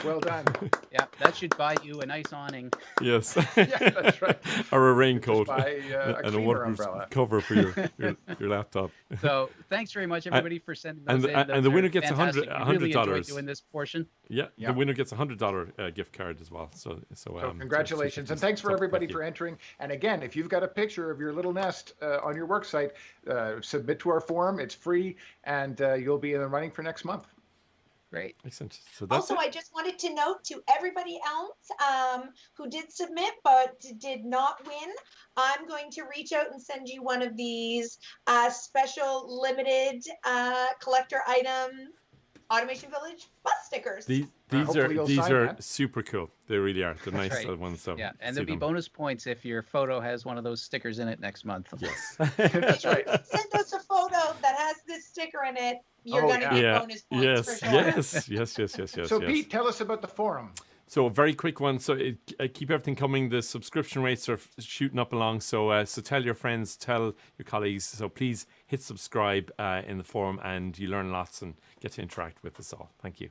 well done. Yeah, that should buy you a nice awning. Yes. Yeah, that's right. Or a raincoat and a waterproof cover for your laptop. So thanks very much, everybody, for sending those in. And the winner gets $100. Really enjoyed doing this portion. Yeah, the winner gets a $100 gift card as well. So congratulations, and thanks for everybody for entering. And again, if you've got a picture of your little nest on your work site, submit to our forum. It's free, and you'll be in the running for next month. Great. Excellent. So that's I just wanted to note to everybody else who did submit but did not win, I'm going to reach out and send you one of these special limited collector item Automation Village bus stickers. These are super cool. They really are. They're nice ones. So yeah, and there'll be bonus points if your photo has one of those stickers in it next month. Yes. That's right. Send us a photo that has this sticker in it. You're going to get bonus points for sure. Yes. So Pete, tell us about the forum. So a very quick one. So keep everything coming. The subscription rates are shooting up along. So tell your friends, tell your colleagues. So please hit subscribe in the forum, and you learn lots and get to interact with us all. Thank you.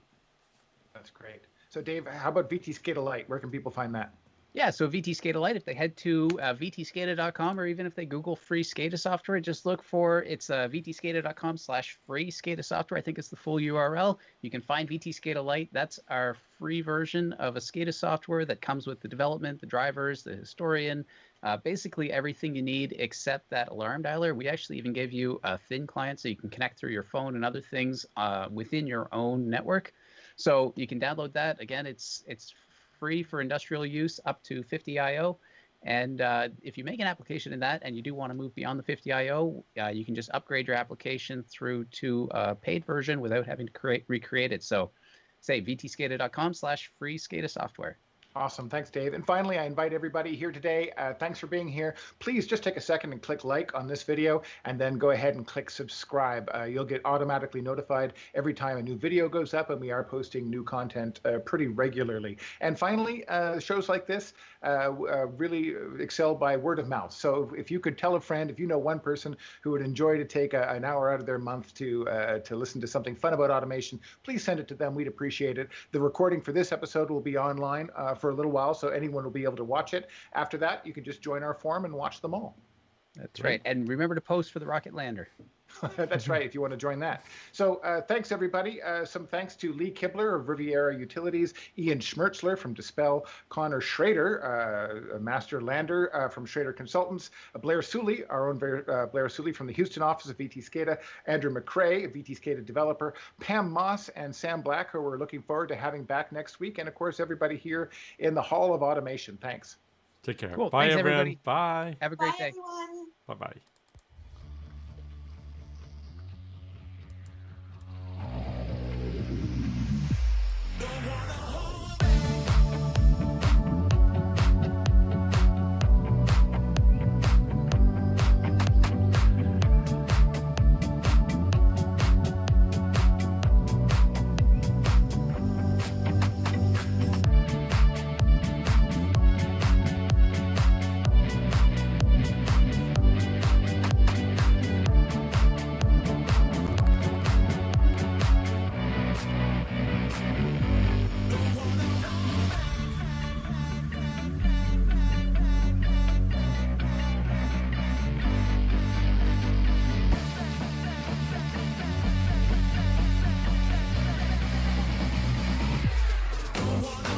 That's great. So Dave, how about VTScada Lite? Where can people find that? Yeah, so VTScada Lite, if they head to VTScada.com, or even if they Google free SCADA software, just look for it's VTScada.com/free SCADA software. I think it's the full URL. You can find VTScada Lite. That's our free version of a SCADA software that comes with the development, the drivers, the historian, basically everything you need except that alarm dialer. We actually even gave you a thin client so you can connect through your phone and other things within your own network. So you can download that. Again, it's free for industrial use up to 50 IO. And if you make an application in that and you do want to move beyond the 50 IO, you can just upgrade your application through to a paid version without having to recreate it. So say vtscada.com/free SCADA software. Awesome. Thanks, Dave. And finally, I invite everybody here today. Thanks for being here. Please just take a second and click like on this video, and then go ahead and click subscribe. You'll get automatically notified every time a new video goes up, and we are posting new content pretty regularly. And finally, shows like this really excel by word of mouth. So if you could tell a friend, if you know one person who would enjoy to take an hour out of their month to listen to something fun about automation, please send it to them. We'd appreciate it. The recording for this episode will be online for a little while, so anyone will be able to watch it. After that, you can just join our forum and watch them all. That's right. And remember to post for the rocket lander. That's right, if you want to join that. So thanks, everybody. Some thanks to Lee Kibler of Riviera Utilities, Ian Schmertzler from Dispel, Connor Schrader, a master lander from Schrader Consultants, Blair Sooley, our own Blair Sooley from the Houston office of VTScada, Andrew McRae, a VTScada developer, Pam Moss, and Sam Black, who we're looking forward to having back next week, and of course, everybody here in the Hall of Automation. Thanks. Take care. Cool. Bye, Thanks, everyone. Everybody. Bye. Have a great day. Everyone. Bye-bye. Don't wanna